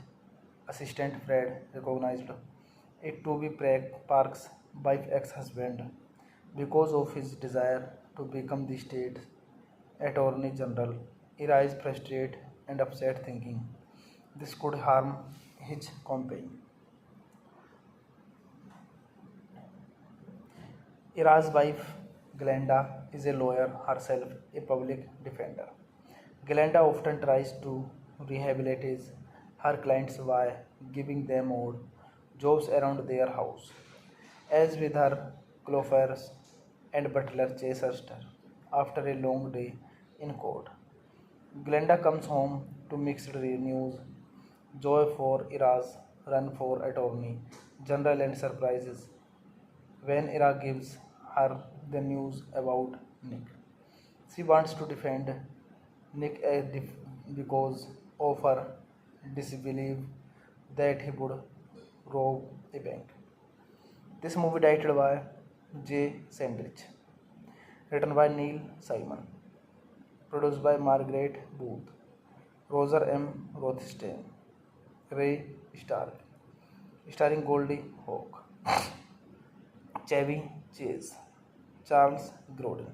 assistant Fred recognized it to be Parks' wife ex-husband because of his desire to become the state's Attorney General. Ira is frustrated and upset, thinking this could harm his campaign. Ira's wife, Glenda, is a lawyer herself, a public defender. Glenda often tries to rehabilitate her clients by giving them odd jobs around their house. As with her clofers and butler Chester after a long day in court. Glenda comes home to mixed news, joy for Ira's run for attorney general and surprises when Ira gives her the news about Nick. She wants to defend Nick because of her disbelief that he would rob a bank. This movie directed by Jay Sandrich, written by Neil Simon, produced by Margaret Booth, Roger M. Rothstein, Ray Stark, starring Goldie Hawn, Chevy Chase, Charles Grodin,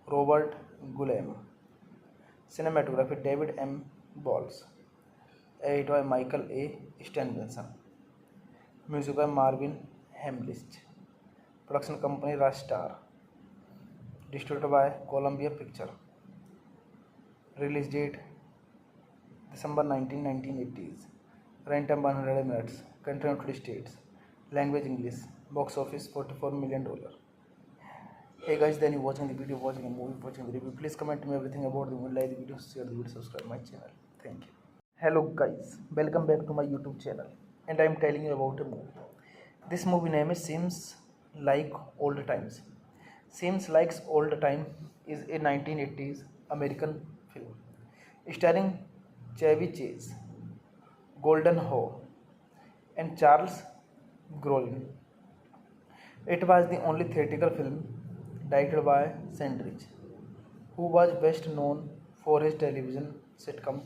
Robert Guillaume. Cinematography David M. Balls. Edited by Michael A. Stenbenson. Music by Marvin Hamlisch. Production company Rastar. Distributed by Columbia Picture. Release date December 19, 1980s. Runtime 100 minutes. Country United States. Language English. Box office $44 million. Hey guys, then you watching the video, watching a movie, watching the review. Please comment me everything about the movie, like the video, share the video, subscribe my channel. Thank you. Hello guys, welcome back to my YouTube channel, and I am telling you about a movie. This movie name is Seems Like Old Times. Seems Like Old Time is a 1980s American film starring Chevy Chase, Golden Ho, and Charles Grodin. It was the only theatrical film directed by Sandrich, who was best known for his television sitcom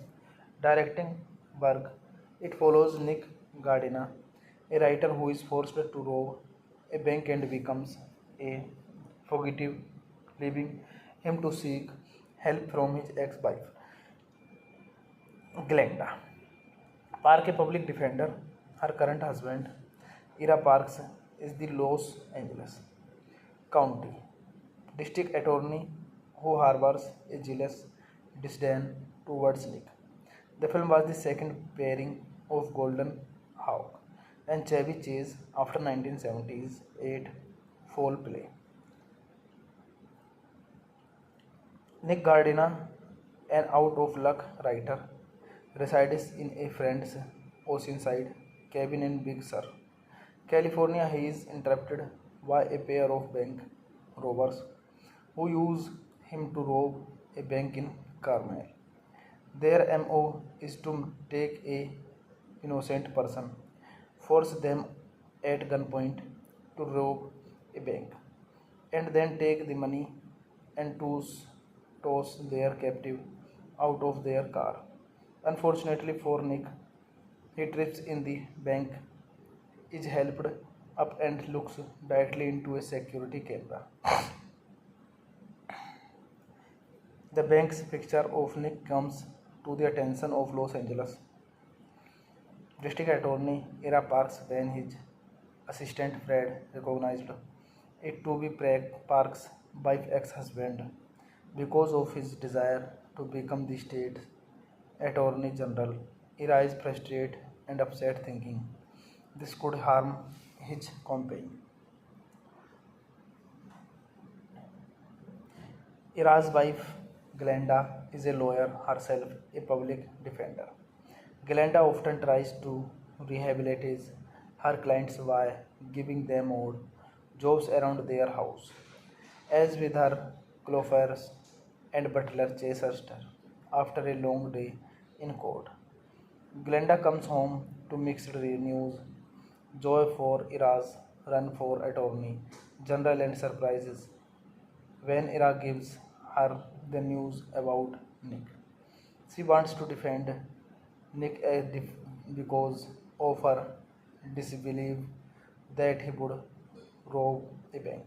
directing work. It follows Nick Gardiner, a writer who is forced to rob a bank and becomes a fugitive, leaving him to seek help from his ex-wife, Glenda. Park, a public defender, her current husband, Ira Parks, is the Los Angeles County District Attorney who harbors a jealous disdain towards Nick. The film was the second pairing of Golden Hawk and Chevy Chase after 1970s 8 foul play. Nick Gardina, an out-of-luck writer, resides in a friend's oceanside cabin in Big Sur, California. He is interrupted by a pair of bank robbers who use him to rob a bank in Carmel. Their MO is to take a innocent person, force them at gunpoint to rob a bank, and then take the money and toss their captive out of their car. Unfortunately for Nick, he trips in the bank, is helped up and looks directly into a security camera. The bank's picture of Nick comes to the attention of Los Angeles District Attorney Ira Parks when his assistant Fred recognized it to be Parks' wife ex-husband. Because of his desire to become the state's Attorney General, Ira is frustrated and upset, thinking this could harm his campaign. Ira's wife, Glenda, is a lawyer herself, a public defender. Glenda often tries to rehabilitate her clients by giving them odd jobs around their house. As with her clofers and butler Chester after a long day in court. Glenda comes home to mixed news, joy for Ira's run for attorney general and surprises when Ira gives her the news about Nick. She wants to defend Nick because of her disbelief that he would rob a bank.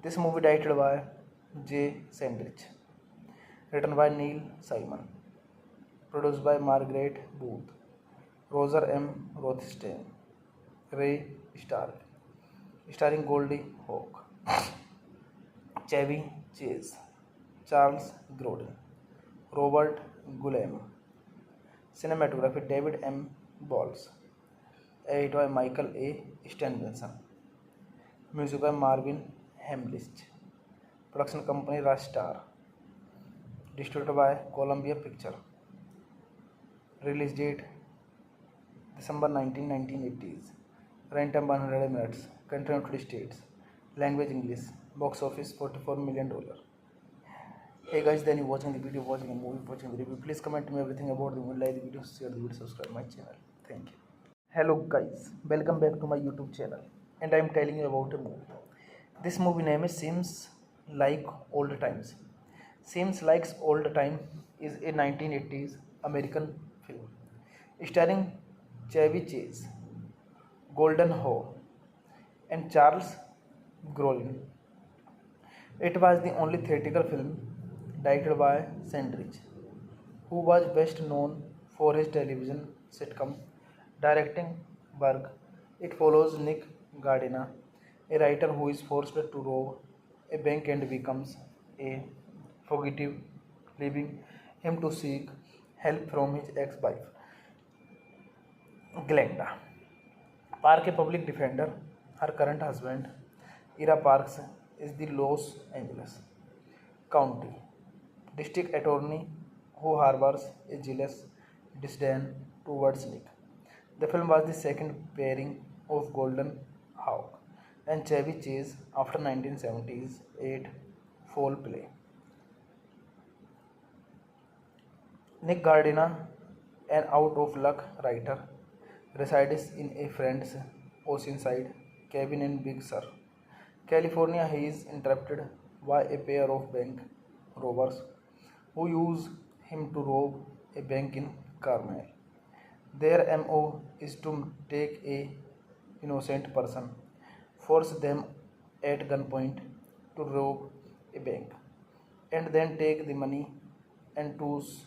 This movie directed by Jay Sandrich, written by Neil Simon, produced by Margaret Booth, Roger M. Rothstein, Ray Stark, starring Goldie Hawn, Chevy Chase, Charles Grodin, Robert Guillaume. Cinematography David M. Balls. Edited by Michael A. Stenbenson. Music by Marvin Hamlisch. Production company Rastar. Distributed by Columbia Picture. Release date December 19, 1980s. Runtime 100 minutes. Country United States. Language English. Box office $44 million. Hey guys, then you watching the video, watching a movie, watching the review. Please comment me everything about the movie, like the video, share the video, subscribe my channel. Thank you. Hello guys, welcome back to my YouTube channel. And I am telling you about a movie. This movie name is Seems Like Old Times. Seems Like Old Time is a 1980s American film starring Chevy Chase, Golden Hawn, and Charles Grodin. It was the only theatrical film directed by Sandrich, who was best known for his television sitcom directing work. It follows Nick Gardina, a writer who is forced to rob a bank and becomes a fugitive, leaving him to seek help from his ex-wife, Glenda. Park, a public defender, her current husband, Ira Parks, is the Los Angeles County District Attorney who harbors a jealous disdain towards Nick. The film was the second pairing of Golden Hawn and Chevy Chase after 1970s 8 foul play. Nick Gardina, an out-of-luck writer, resides in a friend's oceanside cabin in Big Sur, California. He is interrupted by a pair of bank robbers who use him to rob a bank in Carmel. Their MO is to take a innocent person, force them at gunpoint to rob a bank, and then take the money and toss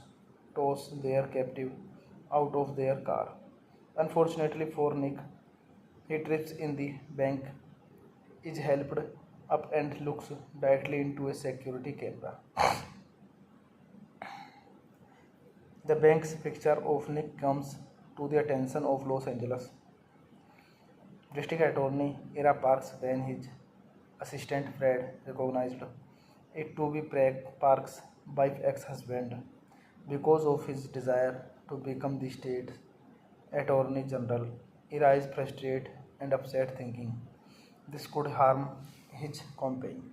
their captive out of their car. Unfortunately for Nick, he trips in the bank, is helped up and looks directly into a security camera. The bank's picture of Nick comes to the attention of Los Angeles District Attorney Ira Parks when his assistant Fred recognized it to be Parks' wife ex-husband because of his desire to become the state's Attorney General. Ira is frustrated and upset, thinking this could harm his campaign.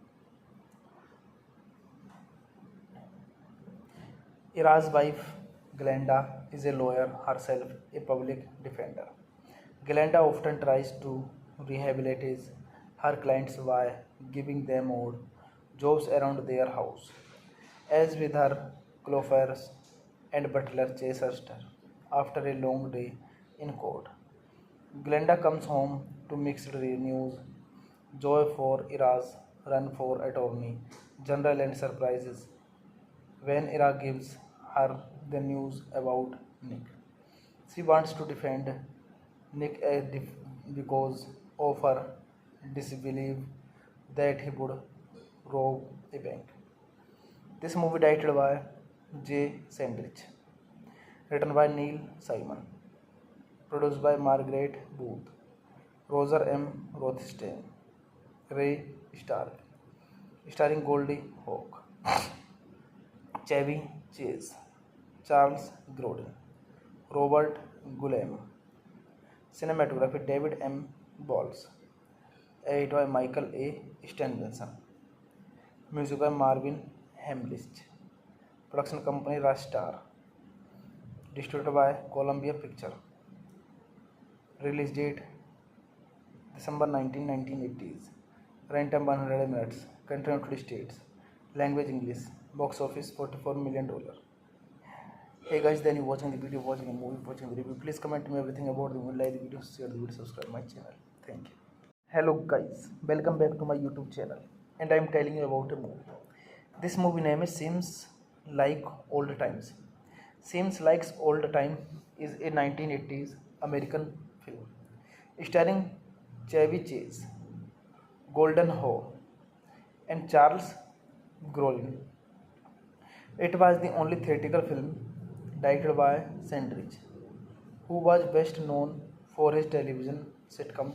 Ira's wife, Glenda, is a lawyer herself, a public defender. Glenda often tries to rehabilitate her clients by giving them odd jobs around their house. As with her clothers and butler chases her after a long day in court. Glenda comes home to mixed news, joy for Ira's run for attorney general and surprises when Ira gives her the news about Nick. She wants to defend Nick because of her disbelief that he would rob a bank. This movie directed by Jay Sandrich, written by Neil Simon, produced by Margaret Booth, Roger M. Rothstein, Ray Stark, starring Goldie Hawn, Chevy Chase, Charles Grodin, Robert Guillaume, cinematography David M. Balls, edited by Michael A. Stenson, music by Marvin Hamlisch, production company Rastar, distributed by Columbia Picture, release date December 19, 1980s, runtime 100 minutes, country United States, language English, box office $44 million. Hey guys, then you watching the video, watching a movie, watching the review. Please comment me everything about the movie, like the video, share the video, subscribe my channel. Thank you. Hello guys, welcome back to my YouTube channel, and I am telling you about a movie. This movie name is Seems Like Old Times. Seems Like Old Time is a 1980s American film starring Chevy Chase, Golden Ho, and Charles Grodin. It was the only theatrical film directed by Sandrich, who was best known for his television sitcom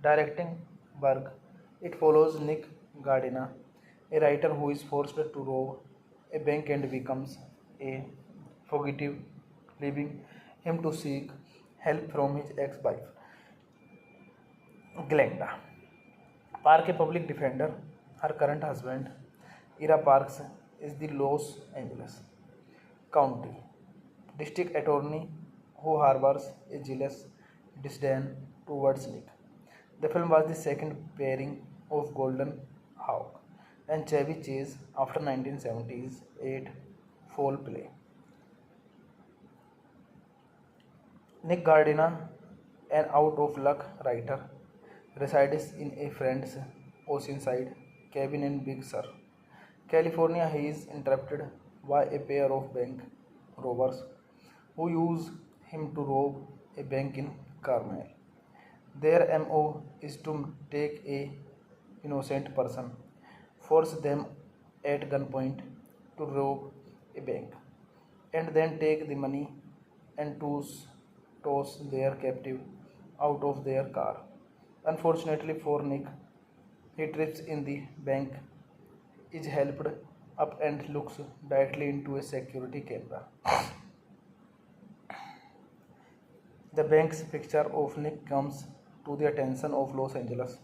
directing work. It follows Nick Gardina, a writer who is forced to rob a bank and becomes a fugitive, leaving him to seek help from his ex-wife, Glenda. Park, a public defender, her current husband, Ira Parks, is the Los Angeles County District Attorney who harbors a jealous disdain towards Nick. The film was the second pairing of Golden Hawk and Chevy Chase after 1978 foul play. Nick Gardina, an out-of-luck writer, resides in a friend's oceanside cabin in Big Sur, California. He is interrupted by a pair of bank robbers who use him to rob a bank in Carmel. Their MO is to take a innocent person, force them at gunpoint to rob a bank, and then take the money and toss their captive out of their car. Unfortunately for Nick, he trips in the bank, is helped up and looks directly into a security camera. The bank's picture of Nick comes to the attention of Los Angeles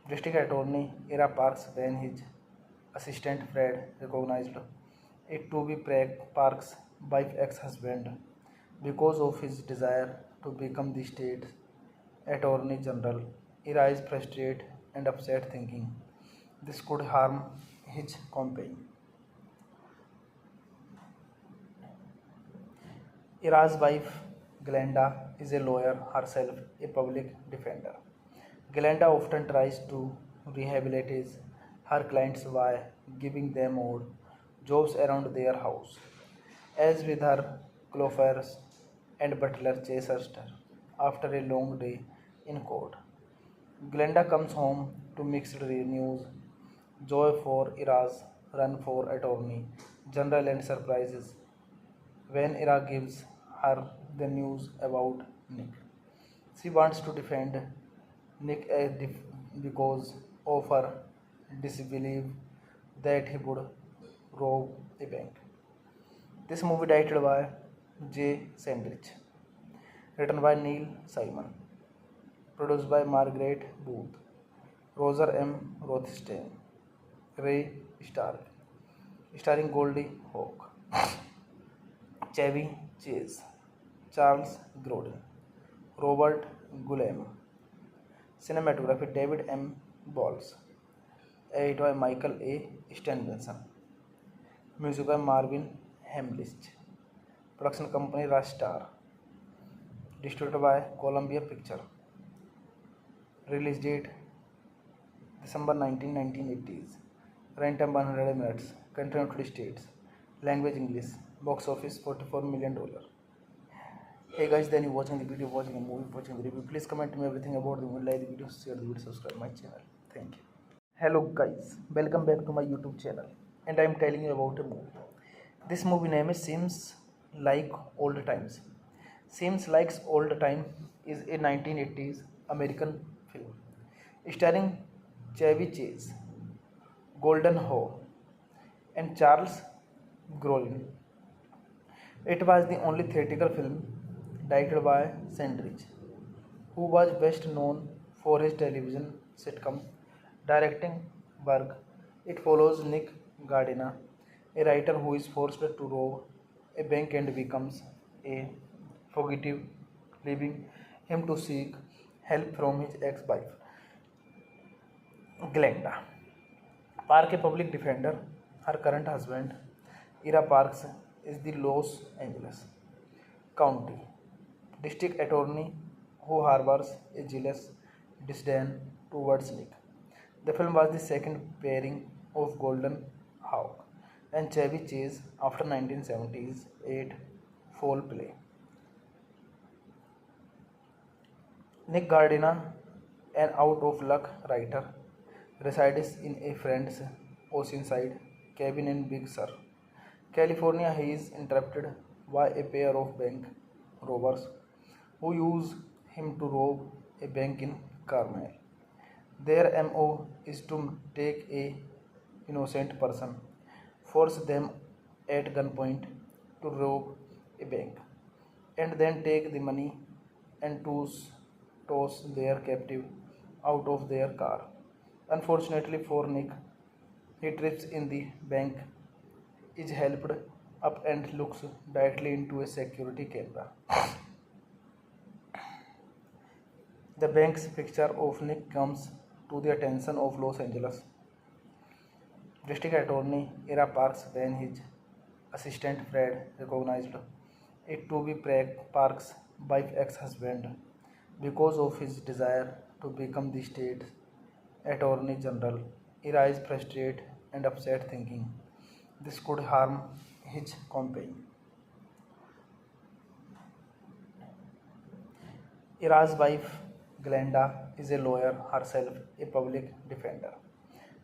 District Attorney Ira Parks when his assistant Fred recognized it to be Parks' wife ex-husband because of his desire to become the state's Attorney General. Ira is frustrated and upset, thinking this could harm his campaign. Ira's wife, Glenda, is a lawyer herself, a public defender. Glenda often tries to rehabilitate her clients by giving them odd jobs around their house. As with her clothers and butler chases her after a long day in court. Glenda comes home to mixed news, joy for Ira's run for attorney general and surprises when Ira gives her the news about Nick. She wants to defend Nick because of her disbelief that he would rob a bank. This movie directed by Jay Sandrich, written by Neil Simon, produced by Margaret Booth, Roger M. Rothstein, Ray Stark, starring Goldie Hawn, Chevy Chase, Charles Grodin, Robert Guillaume. Cinematography David M. Balls, edited by Michael A. Stenbenson. Music by Marvin Hamlisch. Production company Rastar. Distributed by Columbia Picture. Release date December 19, 1980s. Runtime 100 minutes. Country United States. Language English. Box office $44 million. Hey guys, then you watching the video, watching a movie, watching the review. Please comment me everything about the movie, like the video, share the video, subscribe my channel. Thank you. Hello guys, welcome back to my YouTube channel, and I am telling you about a movie. This movie name is Seems Like Old Times. Seems Like Old Time is a 1980s American film starring Chevy Chase, Golden Ho, and Charles Grodin. It was the only theatrical film directed by Sandrich, who was best known for his television sitcom directing work. It follows Nick Gardiner, a writer who is forced to rob a bank and becomes a fugitive, leaving him to seek help from his ex-wife, Glenda Park, a public defender. Her current husband, Ira Parks, is the Los Angeles County District Attorney who harbors a jealous disdain towards Nick. The film was the second pairing of Golden Hawk and Chevy Chase after 1978 foul play. Nick Gardiner, an out-of-luck writer, resides in a friend's oceanside cabin in Big Sur, California. He is interrupted by a pair of bank robbers who use him to rob a bank in Carmel. Their MO is to take a innocent person, force them at gunpoint to rob a bank, and then take the money and toss their captive out of their car. Unfortunately for Nick, he trips in the bank, is helped up, and looks directly into a security camera. The bank's picture of Nick comes to the attention of Los Angeles District Attorney Ira Parks when his assistant Fred recognized it to be Parks' wife's ex-husband. Because of his desire to become the state's Attorney General, Ira is frustrated and upset, thinking this could harm his campaign. Ira's wife, Glenda, is a lawyer herself, a public defender.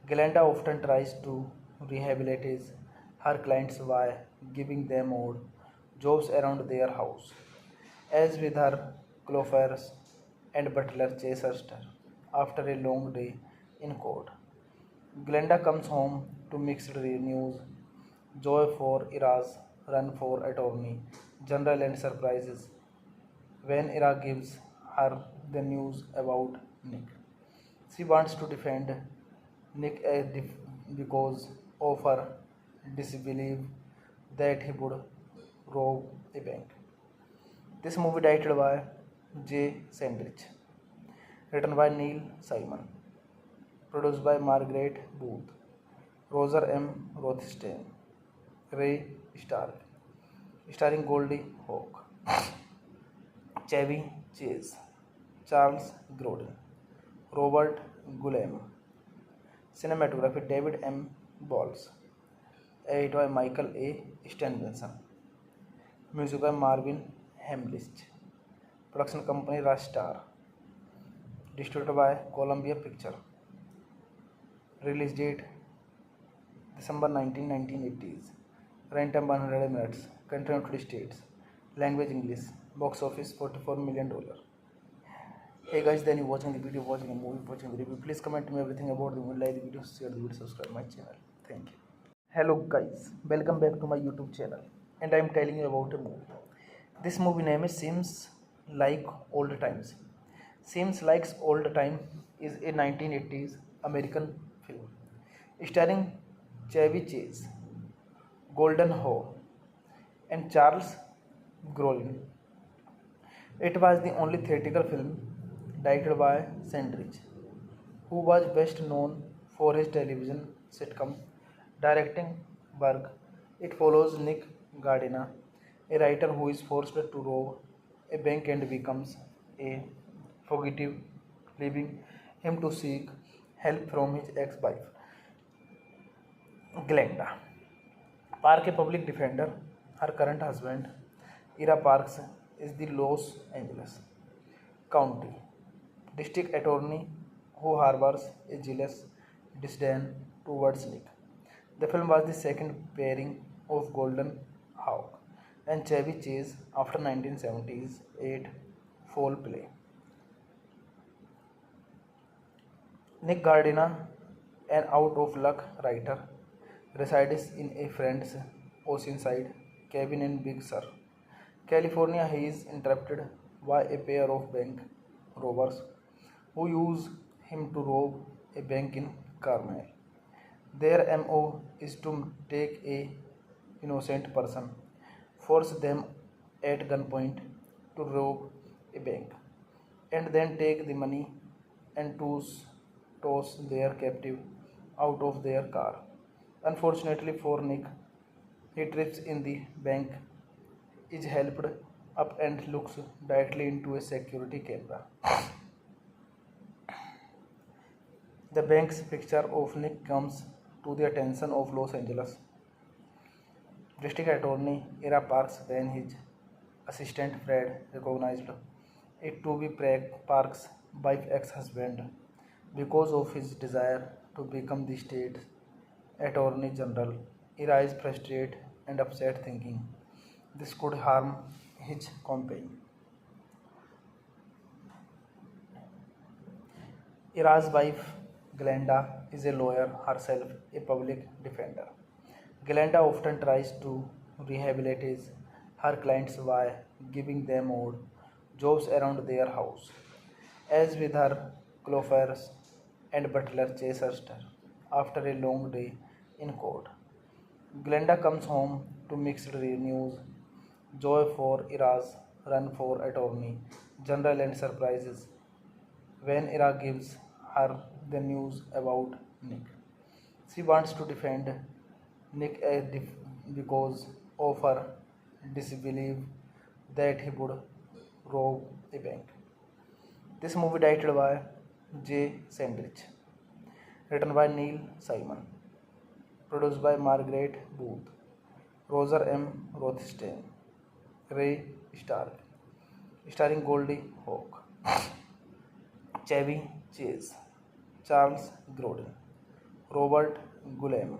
Glenda often tries to rehabilitate her clients by giving them odd jobs around their house. As with her coiffeurs and butler Chester after a long day in court, Glenda comes home to mixed news, joy for Ira's run for Attorney General and surprises when Ira gives her the news about Nick. She wants to defend Nick because of her disbelief that he would rob a bank. This movie directed by Jay Sandrich, written by Neil Simon, produced by Margaret Booth, Roger M. Rothstein, Ray Stark, starring Goldie Hawn, Chevy Chase, Charles Grodin, Robert Guillaume. Cinematography David M. Balls, edited by Michael A. Stenbenson. Music by Marvin Hamlisch. Production company Rastar. Distributed by Columbia Picture. Release date December 19, 1980s. Runtime 100 minutes. Country United States. Language English. Box office $44 million. Hey guys, then you watching the video, watching a movie, watching the review. Please comment me everything about the movie, like the video, share the video, subscribe my channel. Thank you. Hello guys, welcome back to my YouTube channel, and I am telling you about a movie. This movie name is Seems Like Old Times. Seems Like Old Time is a 1980s American film starring Chevy Chase, Golden Howe, and Charles Grodin. It was the only theatrical film directed by Sandrich, who was best known for his television sitcom directing work. It follows Nick Gardina, a writer who is forced to rob a bank and becomes a fugitive, leaving him to seek help from his ex-wife, Glenda Park, a public defender. Her current husband, Ira Parks, is the Los Angeles County District Attorney who harbors a jealous disdain towards Nick. The film was the second pairing of Golden Hawk and Chevy Chase after 1978 foul play. Nick Gardina, an out-of-luck writer, resides in a friend's oceanside cabin in Big Sur, California. He is interrupted by a pair of bank robbers who use him to rob a bank in Carmel. Their MO is to take a innocent person, force them at gunpoint to rob a bank, and then take the money and toss their captive out of their car. Unfortunately for Nick, he trips in the bank, is helped up, and looks directly into a security camera. The bank's picture of Nick comes to the attention of Los Angeles District Attorney Ira Parks when his assistant Fred recognized it to be Parks' wife's ex-husband. Because of his desire to become the state's Attorney General, Ira is frustrated and upset, thinking this could harm his campaign. Ira's wife, Glenda, is a lawyer herself, a public defender. Glenda often tries to rehabilitate her clients by giving them odd jobs around their house. As with her coiffeurs and butler chasers after a long day in court, Glenda comes home to mixed news, joy for Ira's run for attorney general and surprises when Ira gives her the news about Nick. She wants to defend Nick because of her disbelief that he would rob a bank. This movie directed by Jay Sandrich, written by Neil Simon, produced by Margaret Booth, Roger M. Rothstein, Ray Stark, starring Goldie Hawn, Chevy Chase, Charles Grodin, Robert Guillaume.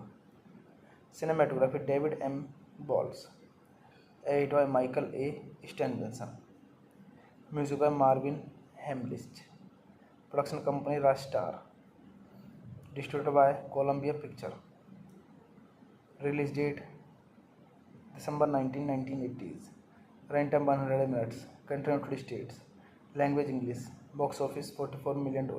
Cinematography David M. Balls. Edited by Michael A. Stenbenson. Music by Marvin Hamlisch. Production company Rastar. Distributed by Columbia Picture. Release date December 19, 1980s. Runtime 100 minutes. Country United States. Language English. Box office $44 million.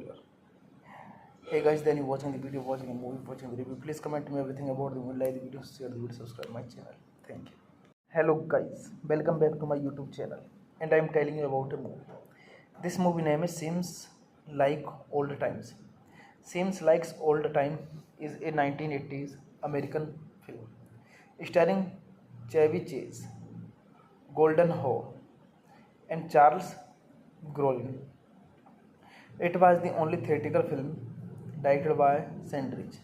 Hey guys, then you watching the video, watching a movie, watching the review. Please comment me everything about the movie, like the video, share the video, subscribe my channel. Thank you. Hello guys, welcome back to my YouTube channel, and I am telling you about a movie. This movie name is Seems Like Old Times. Seems Like Old Time is a 1980s American film starring Chevy Chase, Golden Howe, and Charles Grodin. It was the only theatrical film directed by Sandrich,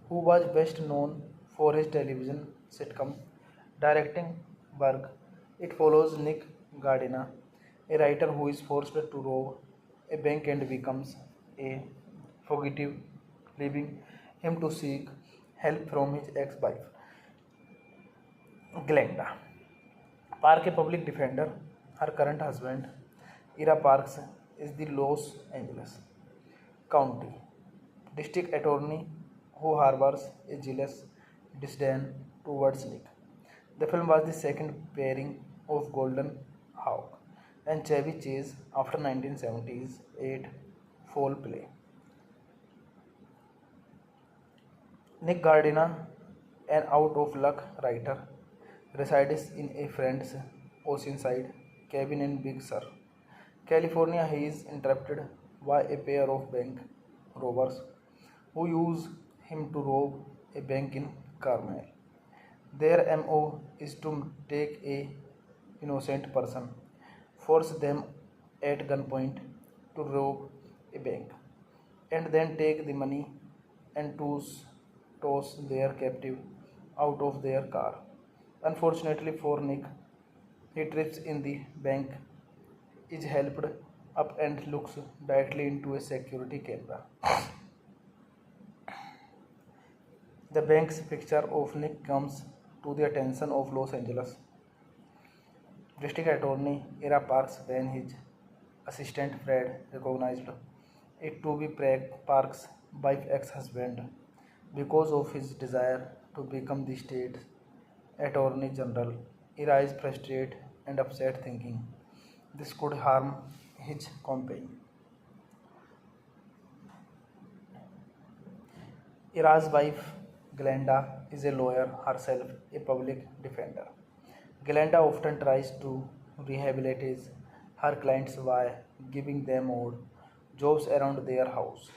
who was best known for his television sitcom directing work. It follows Nick Gardina, a writer who is forced to rob a bank and becomes a fugitive, leaving him to seek help from his ex-wife, Glenda Park, a public defender. Her current husband, Ira Parks, is the Los Angeles County District Attorney who harbors a jealous disdain towards Nick. The film was the second pairing of Golden Hawk and Chevy Chase after 1978 foul play. Nick Gardina, an out-of-luck writer, resides in a friend's oceanside cabin in Big Sur, California. He is interrupted by a pair of bank robbers who use him to rob a bank in Carmel. Their MO is to take a innocent person, force them at gunpoint to rob a bank, and then take the money and toss their captive out of their car. Unfortunately for Nick, he trips in the bank, is helped up and looks directly into a security camera. The bank's picture of Nick comes to the attention of Los Angeles District Attorney Ira Parks when his assistant Fred recognized it to be Parks' wife's ex-husband. Because of his desire to become the state's Attorney General, Ira is frustrated and upset, thinking this could harm his campaign. Ira's wife, Glenda, is a lawyer herself, a public defender. Glenda often tries to rehabilitate her clients by giving them odd jobs around their house.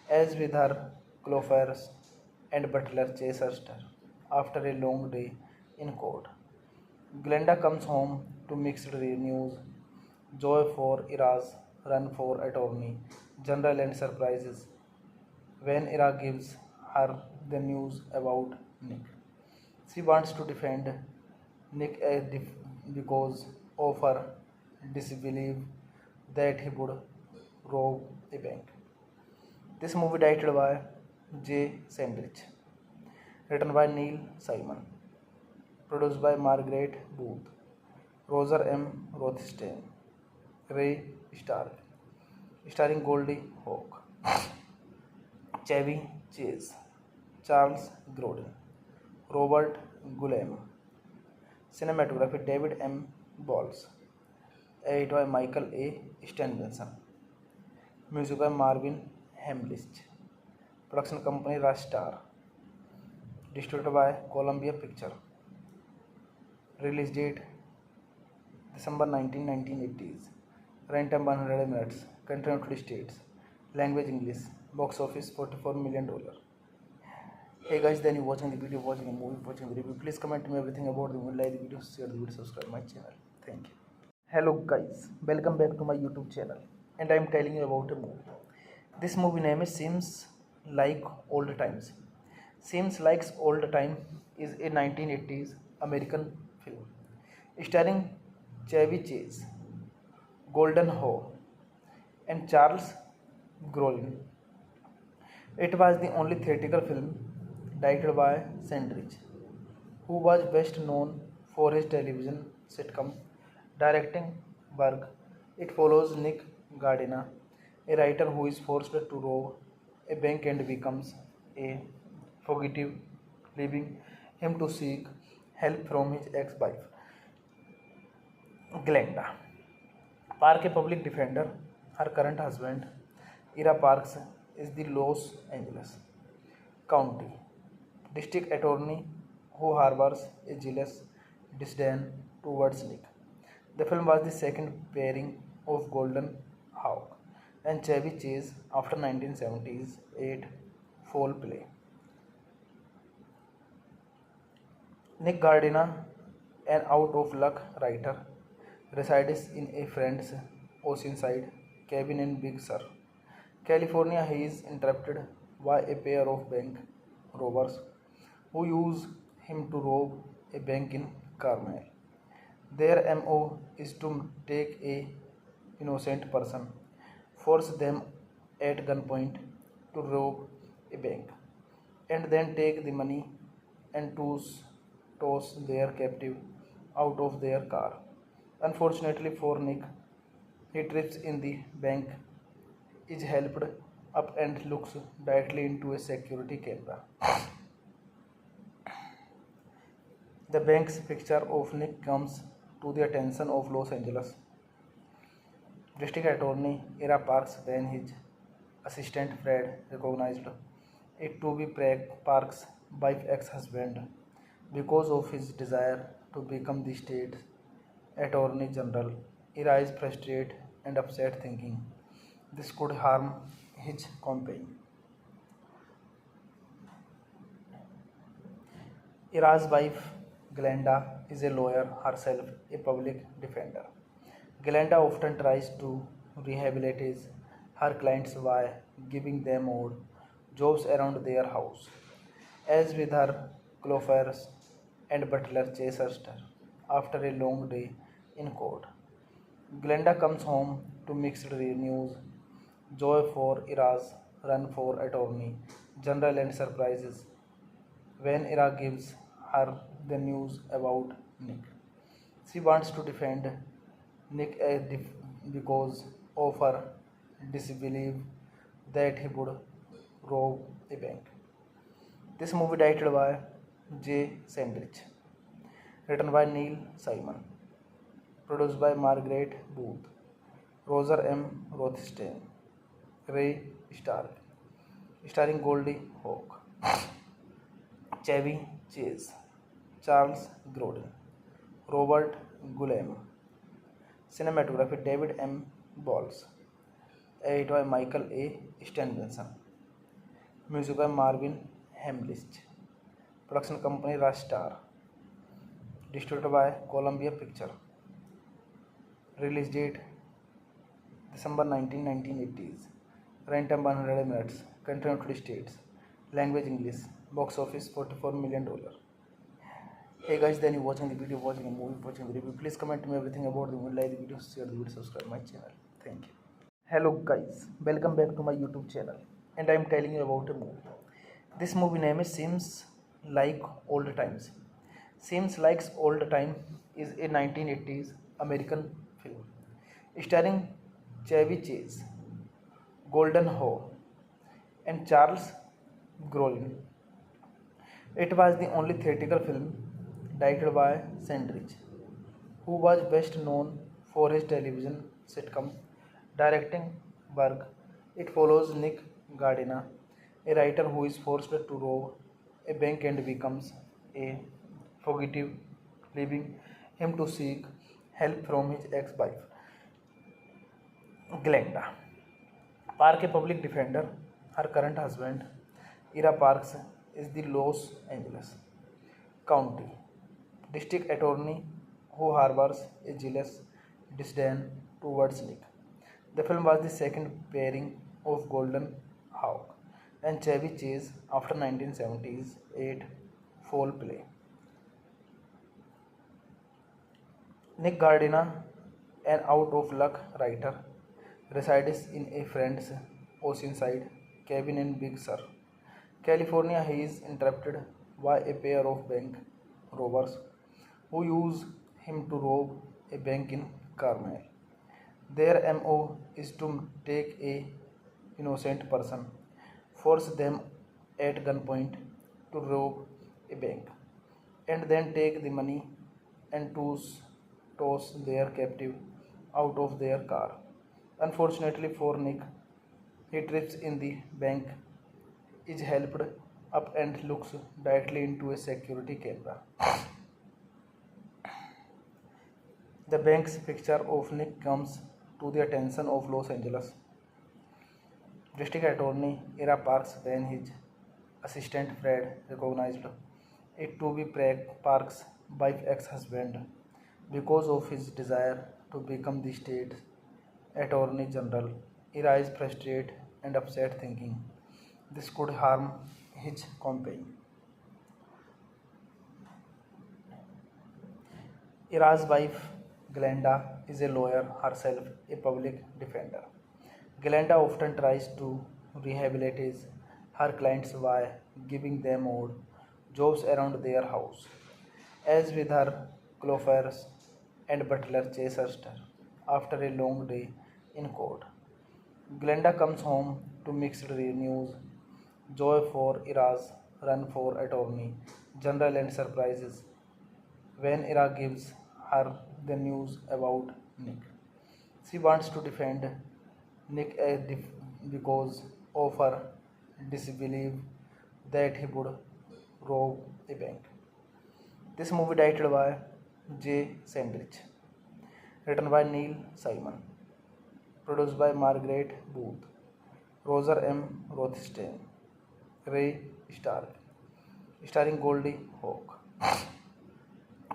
As with her coiffeurs and butler chases her after a long day in court. Glenda comes home to mixed news, joy for Ira's run for attorney general and surprises when Ira gives her the news about Nick. She wants to defend Nick because of her disbelief that he would rob a bank. This movie directed by Jay Sandrich, written by Neil Simon, produced by Margaret Booth, Roger M. Rothstein, Ray Stark, starring Goldie Hawn, Chevy Chase, Charles Grodin, Robert Guillaume. Cinematography David M. Balls. Edited by Michael A. Stenbenson. Music by Marvin Hamlisch. Production company Rastar. Distributed by Columbia Picture. Release date December 19, 1980s. Runtime 100 minutes. Country United States. Language English. Box office $44 million. Hey guys, then you watching the video, watching a movie, watching the review. Please comment me everything about the movie, like the video, share the video, subscribe my channel. Thank you. Hello guys, welcome back to my YouTube channel, and I am telling you about a movie. This movie name is Seems Like Old Times. Seems Like Old Time is a 1980s American film starring Chevy Chase, Golden Haw, and Charles Grodin. It was the only theatrical film directed by Sandrich, who was best known for his television sitcom directing work. It follows Nick Gardina, a writer who is forced to rob a bank and becomes a fugitive, leaving him to seek help from his ex-wife, Glenda. Park, a public defender, her current husband, Ira Parks, is the Los Angeles County District Attorney who harbors a jealous disdain towards Nick. The film was the second pairing of Golden Hawk and Chevy Chase after 1978 foul play. Nick Gardina, an out-of-luck writer, resides in a friend's oceanside cabin in Big Sur, California. He is interrupted by a pair of bank robbers who use him to rob a bank in Carmel. Their MO is to take a innocent person, force them at gunpoint to rob a bank, and then take the money and toss their captive out of their car. Unfortunately for Nick, He trips in the bank, is helped up and looks directly into a security camera. The bank's picture of Nick comes to the attention of Los Angeles District Attorney Ira Parks when his assistant Fred recognized it to be Parks' wife ex-husband because of his desire to become the state's Attorney General. Ira is frustrated and upset, thinking this could harm his campaign. Ira's wife, Glenda, is a lawyer herself, a public defender. Glenda often tries to rehabilitate her clients by giving them odd jobs around their house. As with her clofers and butler Chester after a long day in court. Glenda comes home to mixed news, joy for Ira's run for attorney general and surprises when Ira gives her the news about Nick. She wants to defend Nick because of her disbelief that he would rob a bank. This movie directed by Jay Sandrich, written by Neil Simon, produced by Margaret Booth, Roger M. Rothstein, Ray Stark, starring Goldie Hawn, Chevy Chase, Charles Grodin, Robert Guillaume. Cinematography David M. Balls. Edited by Michael A. Stenbenson. Music by Marvin Hamlisch. Production company Rastar. Distributed by Columbia Picture. Release date December 19, 1980s. Runtime 100 minutes. Country United States. Language English. Box office $44 million. Hey guys, then you watching the video, watching a movie, watching the review. Please comment me everything about the movie, like the video, share the video, subscribe my channel. Thank you. Hello guys, welcome back to my YouTube channel. And I am telling you about a movie. This movie name is Seems Like Old Times. Seems Like Old Time is a 1980s American film starring Chevy Chase, Golden Ho, and Charles Grodin. It was the only theatrical film directed by Sandrich, who was best known for his television sitcom directing work. It follows Nick Gardina, a writer who is forced to rob a bank and becomes a fugitive, leaving him to seek help from his ex-wife, Glenda. Park, a public defender, her current husband, Ira Parks, is the Los Angeles County District Attorney who harbors a jealous disdain towards Nick. The film was the second pairing of Golden Hawk and Chevy Chase after 1978 foul play. Nick Gardina, an out-of-luck writer, resides in a friend's oceanside cabin in Big Sur, California. He is interrupted by a pair of bank robbers who use him to rob a bank in Carmel. Their MO is to take a innocent person, force them at gunpoint to rob a bank, and then take the money and toss their captive out of their car. Unfortunately for Nick, he trips in the bank, is helped up and looks directly into a security camera. The bank's picture of Nick comes to the attention of Los Angeles District Attorney Ira Parks when his assistant Fred recognized it to be Parks' wife ex-husband because of his desire to become the state's Attorney General. Ira is frustrated and upset, thinking this could harm his campaign. Ira's wife, Glenda, is a lawyer herself, a public defender. Glenda often tries to rehabilitate her clients by giving them odd jobs around their house. As with her clofers and butler Chester after a long day in court. Glenda comes home to mixed news, joy for Ira's run for attorney general and surprises when Ira gives her the news about Nick. She wants to defend Nick because of her disbelief that he would rob a bank. This movie directed by Jay Sandrich, written by Neil Simon, produced by Margaret Booth, Roger M. Rothstein, Ray Stark, starring Goldie Hawn,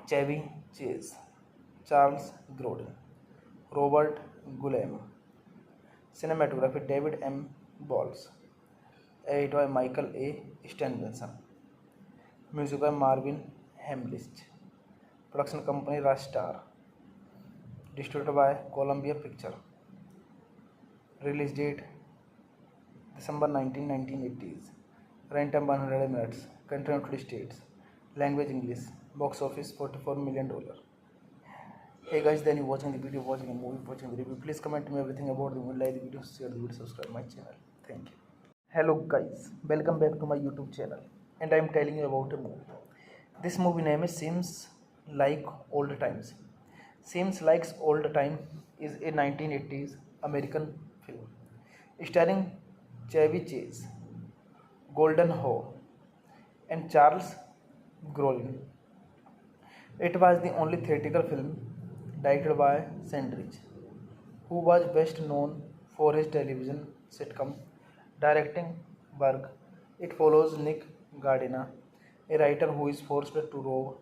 Chevy Chase, Charles Grodin, Robert Guillaume, cinematography David M. Balls, edited by Michael A. Stenbenson, music by Marvin Hamlisch, production company Rastar, distributed by Columbia Picture, release date December 19, 1980s, runtime 100 minutes, country United States, language English, box office $44 million. Hey guys, then you watching the video, watching a movie, watching the review. Please comment me everything about the movie, like the video, share the video, subscribe my channel. Thank you. Hello guys, welcome back to my YouTube channel, and I am telling you about a movie. This movie name is Seems Like Old Times. Seems Like Old Time is a 1980s American film starring Chevy Chase, Golden Ho, and Charles Grodin. It was the only theatrical film directed by Sandrich, who was best known for his television sitcom directing work. It follows Nick Gardiner, a writer who is forced to rob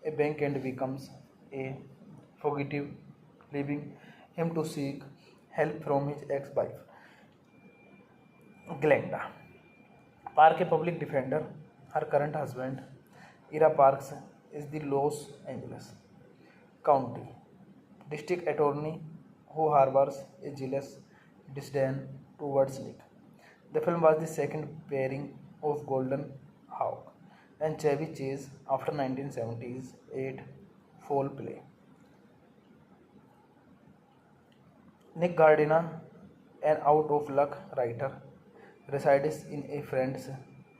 a bank and becomes a fugitive, leaving him to seek help from his ex-wife, Glenda Park, a public defender. Her current husband, Ira Parks, is the Los Angeles County District Attorney who harbors a jealous disdain towards Nick. The film was the second pairing of Golden Hawk and Chevy Chase after 1978 foul play. Nick Gardiner, an out-of-luck writer, resides in a friend's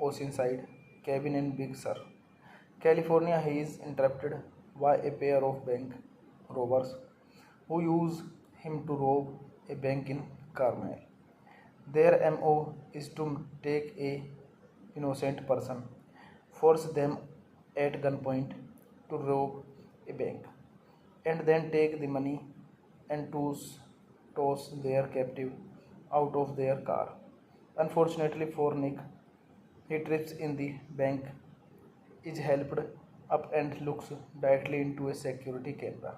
oceanside cabin in Big Sur, California. He is interrupted by a pair of bank robbers who use him to rob a bank in Carmel. Their MO is to take a innocent person, force them at gunpoint to rob a bank, and then take the money and toss their captive out of their car. Unfortunately for Nick, he trips in the bank, is helped up, and looks directly into a security camera.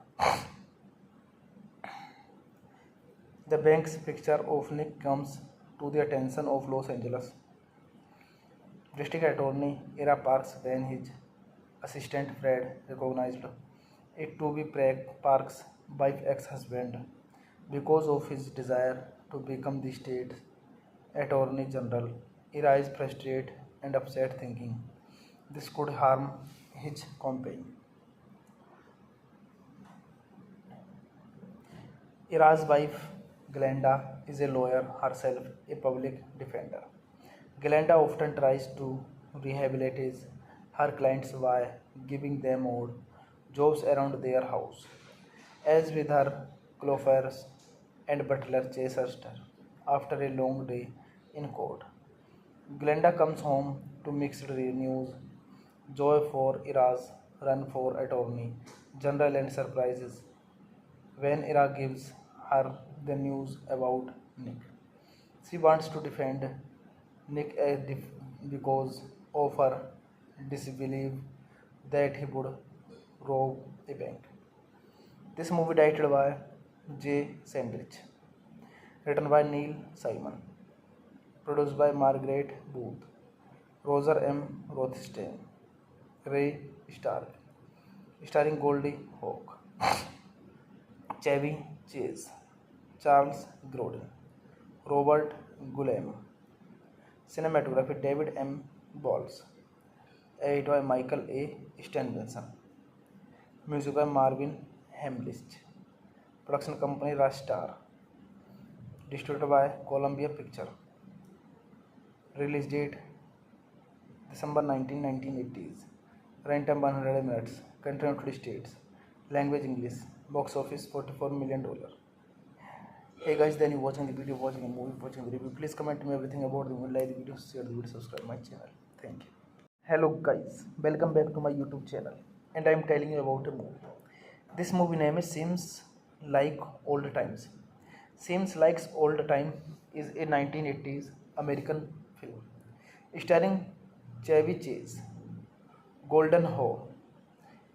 The bank's picture of Nick comes to the attention of Los Angeles District Attorney Ira Parks when his assistant Fred recognized it to be Parks' wife ex-husband because of his desire to become the state's Attorney General. Ira is frustrated and upset, thinking this could harm his campaign. Ira's wife, Glenda, is a lawyer herself, a public defender. Glenda often tries to rehabilitate her clients by giving them odd jobs around their house. As with her clofers and butler Chester after a long day in court, Glenda comes home to mixed news, joy for Ira's run for attorney general and surprises when Ira gives her the news about Nick. She wants to defend Nick because of her disbelief that he would rob a bank. This movie directed by Jay Sandrich, written by Neil Simon, produced by Margaret Booth, Roger M. Rothstein, Ray Stark, starring Goldie Hawn, Chevy Chase, Charles Grodin, Robert Guillaume, cinematography David M. Balls, edited by Michael A. Stenbenson, music by Marvin Hamlisch, production company Rastar, distributed by Columbia Picture. Release date December 19, 1980s. Runtime 100 minutes. Country United States. Language English. Box office $44 million. Hey guys, then you watching the video, watching a movie, watching the review. Please comment me everything about the movie, like the video, share the video, subscribe my channel. Thank you. Hello guys, welcome back to my YouTube channel, and I am telling you about a movie. This movie name is Seems Like Old Times. Seems Like Old Time is a 1980s American film starring Chevy Chase, Golden Ho,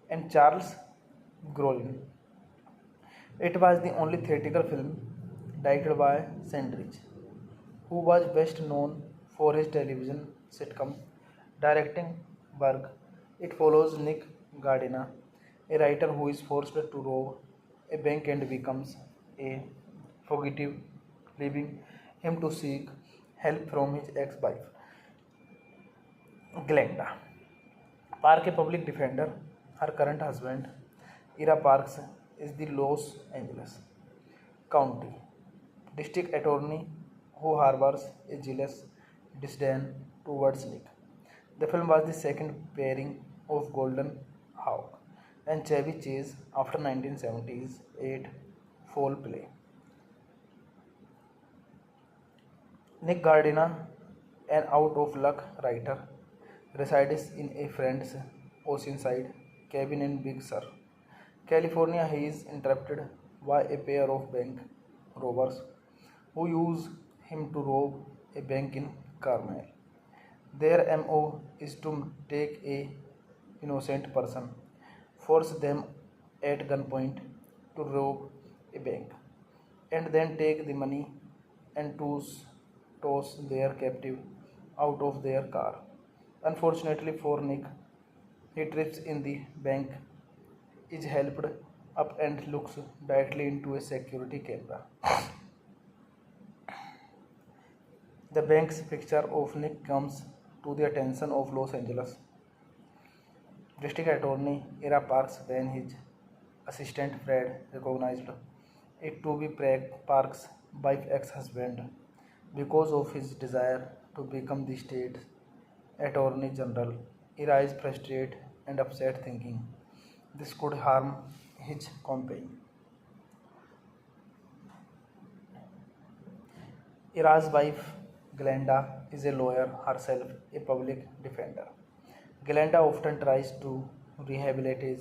and Charles Grodin. It was the only theatrical film directed by Sandrich, who was best known for his television sitcom directing work. It follows Nick Gardiner, a writer who is forced to rob a bank and becomes a fugitive, leaving him to seek help from his ex-wife, Glenda Park, a public defender. Her current husband, Ira Parks, is the Los Angeles County District Attorney who harbors a jealous disdain towards Nick. The film was the second pairing of Golden Hawk and Chevy Chase after 1978 foul play. Nick Gardiner, an out-of-luck writer, resides in a friend's oceanside cabin in Big Sur, California. He is interrupted by a pair of bank robbers who use him to rob a bank in Carmel. Their MO is to take a innocent person, force them at gunpoint to rob a bank, and then take the money and toss their captive out of their car. Unfortunately for Nick, he trips in the bank, is helped up, and looks directly into a security camera. The bank's picture of Nick comes to the attention of Los Angeles District Attorney Ira Parks when his assistant Fred recognized it to be Parks' wife's ex-husband. Because of his desire to become the state's Attorney General, Ira is frustrated and upset, thinking this could harm his campaign. Ira's wife, Glenda, is a lawyer herself, a public defender. Glenda often tries to rehabilitate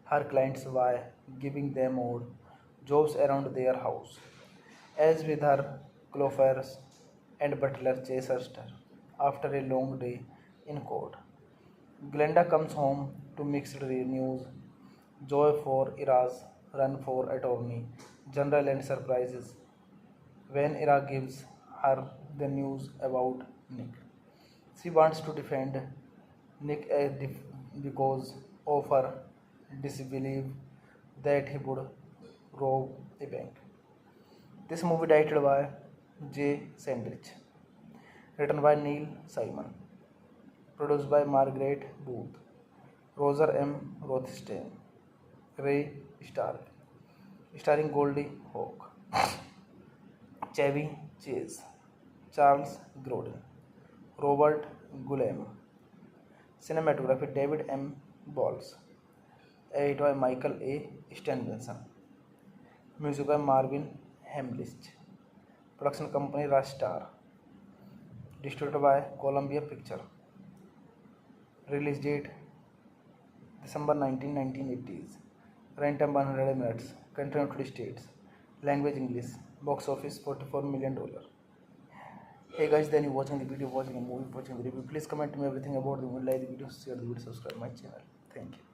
her clients by giving them odd jobs around their house. As with her coiffeurs and butler chases her after a long day in court. Glenda comes home to mixed news, joy for Ira's run for Attorney General and surprises when Ira gives her the news about Nick. She wants to defend Nick because of her disbelief that he would rob a bank. This movie directed by J. Sandrich, written by Neil Simon, produced by Margaret Booth, Roger M. Rothstein, Ray Stark, starring Goldie Hawn, Chevy Chase, Charles Grodin, Robert Guillaume. Cinematography David M. Balls. Edited by Michael A. Stenbenson. Music by Marvin Hamlisch. Production company Rastar. Distributed by Columbia Picture. Release date December 19, 1980s. Runtime 100 minutes. Country United States. Language English. Box office $44 million. Hey guys, then you watching the video, watching a movie, watching the review. Please comment me everything about the movie, like the video, share the video, subscribe my channel. Thank you.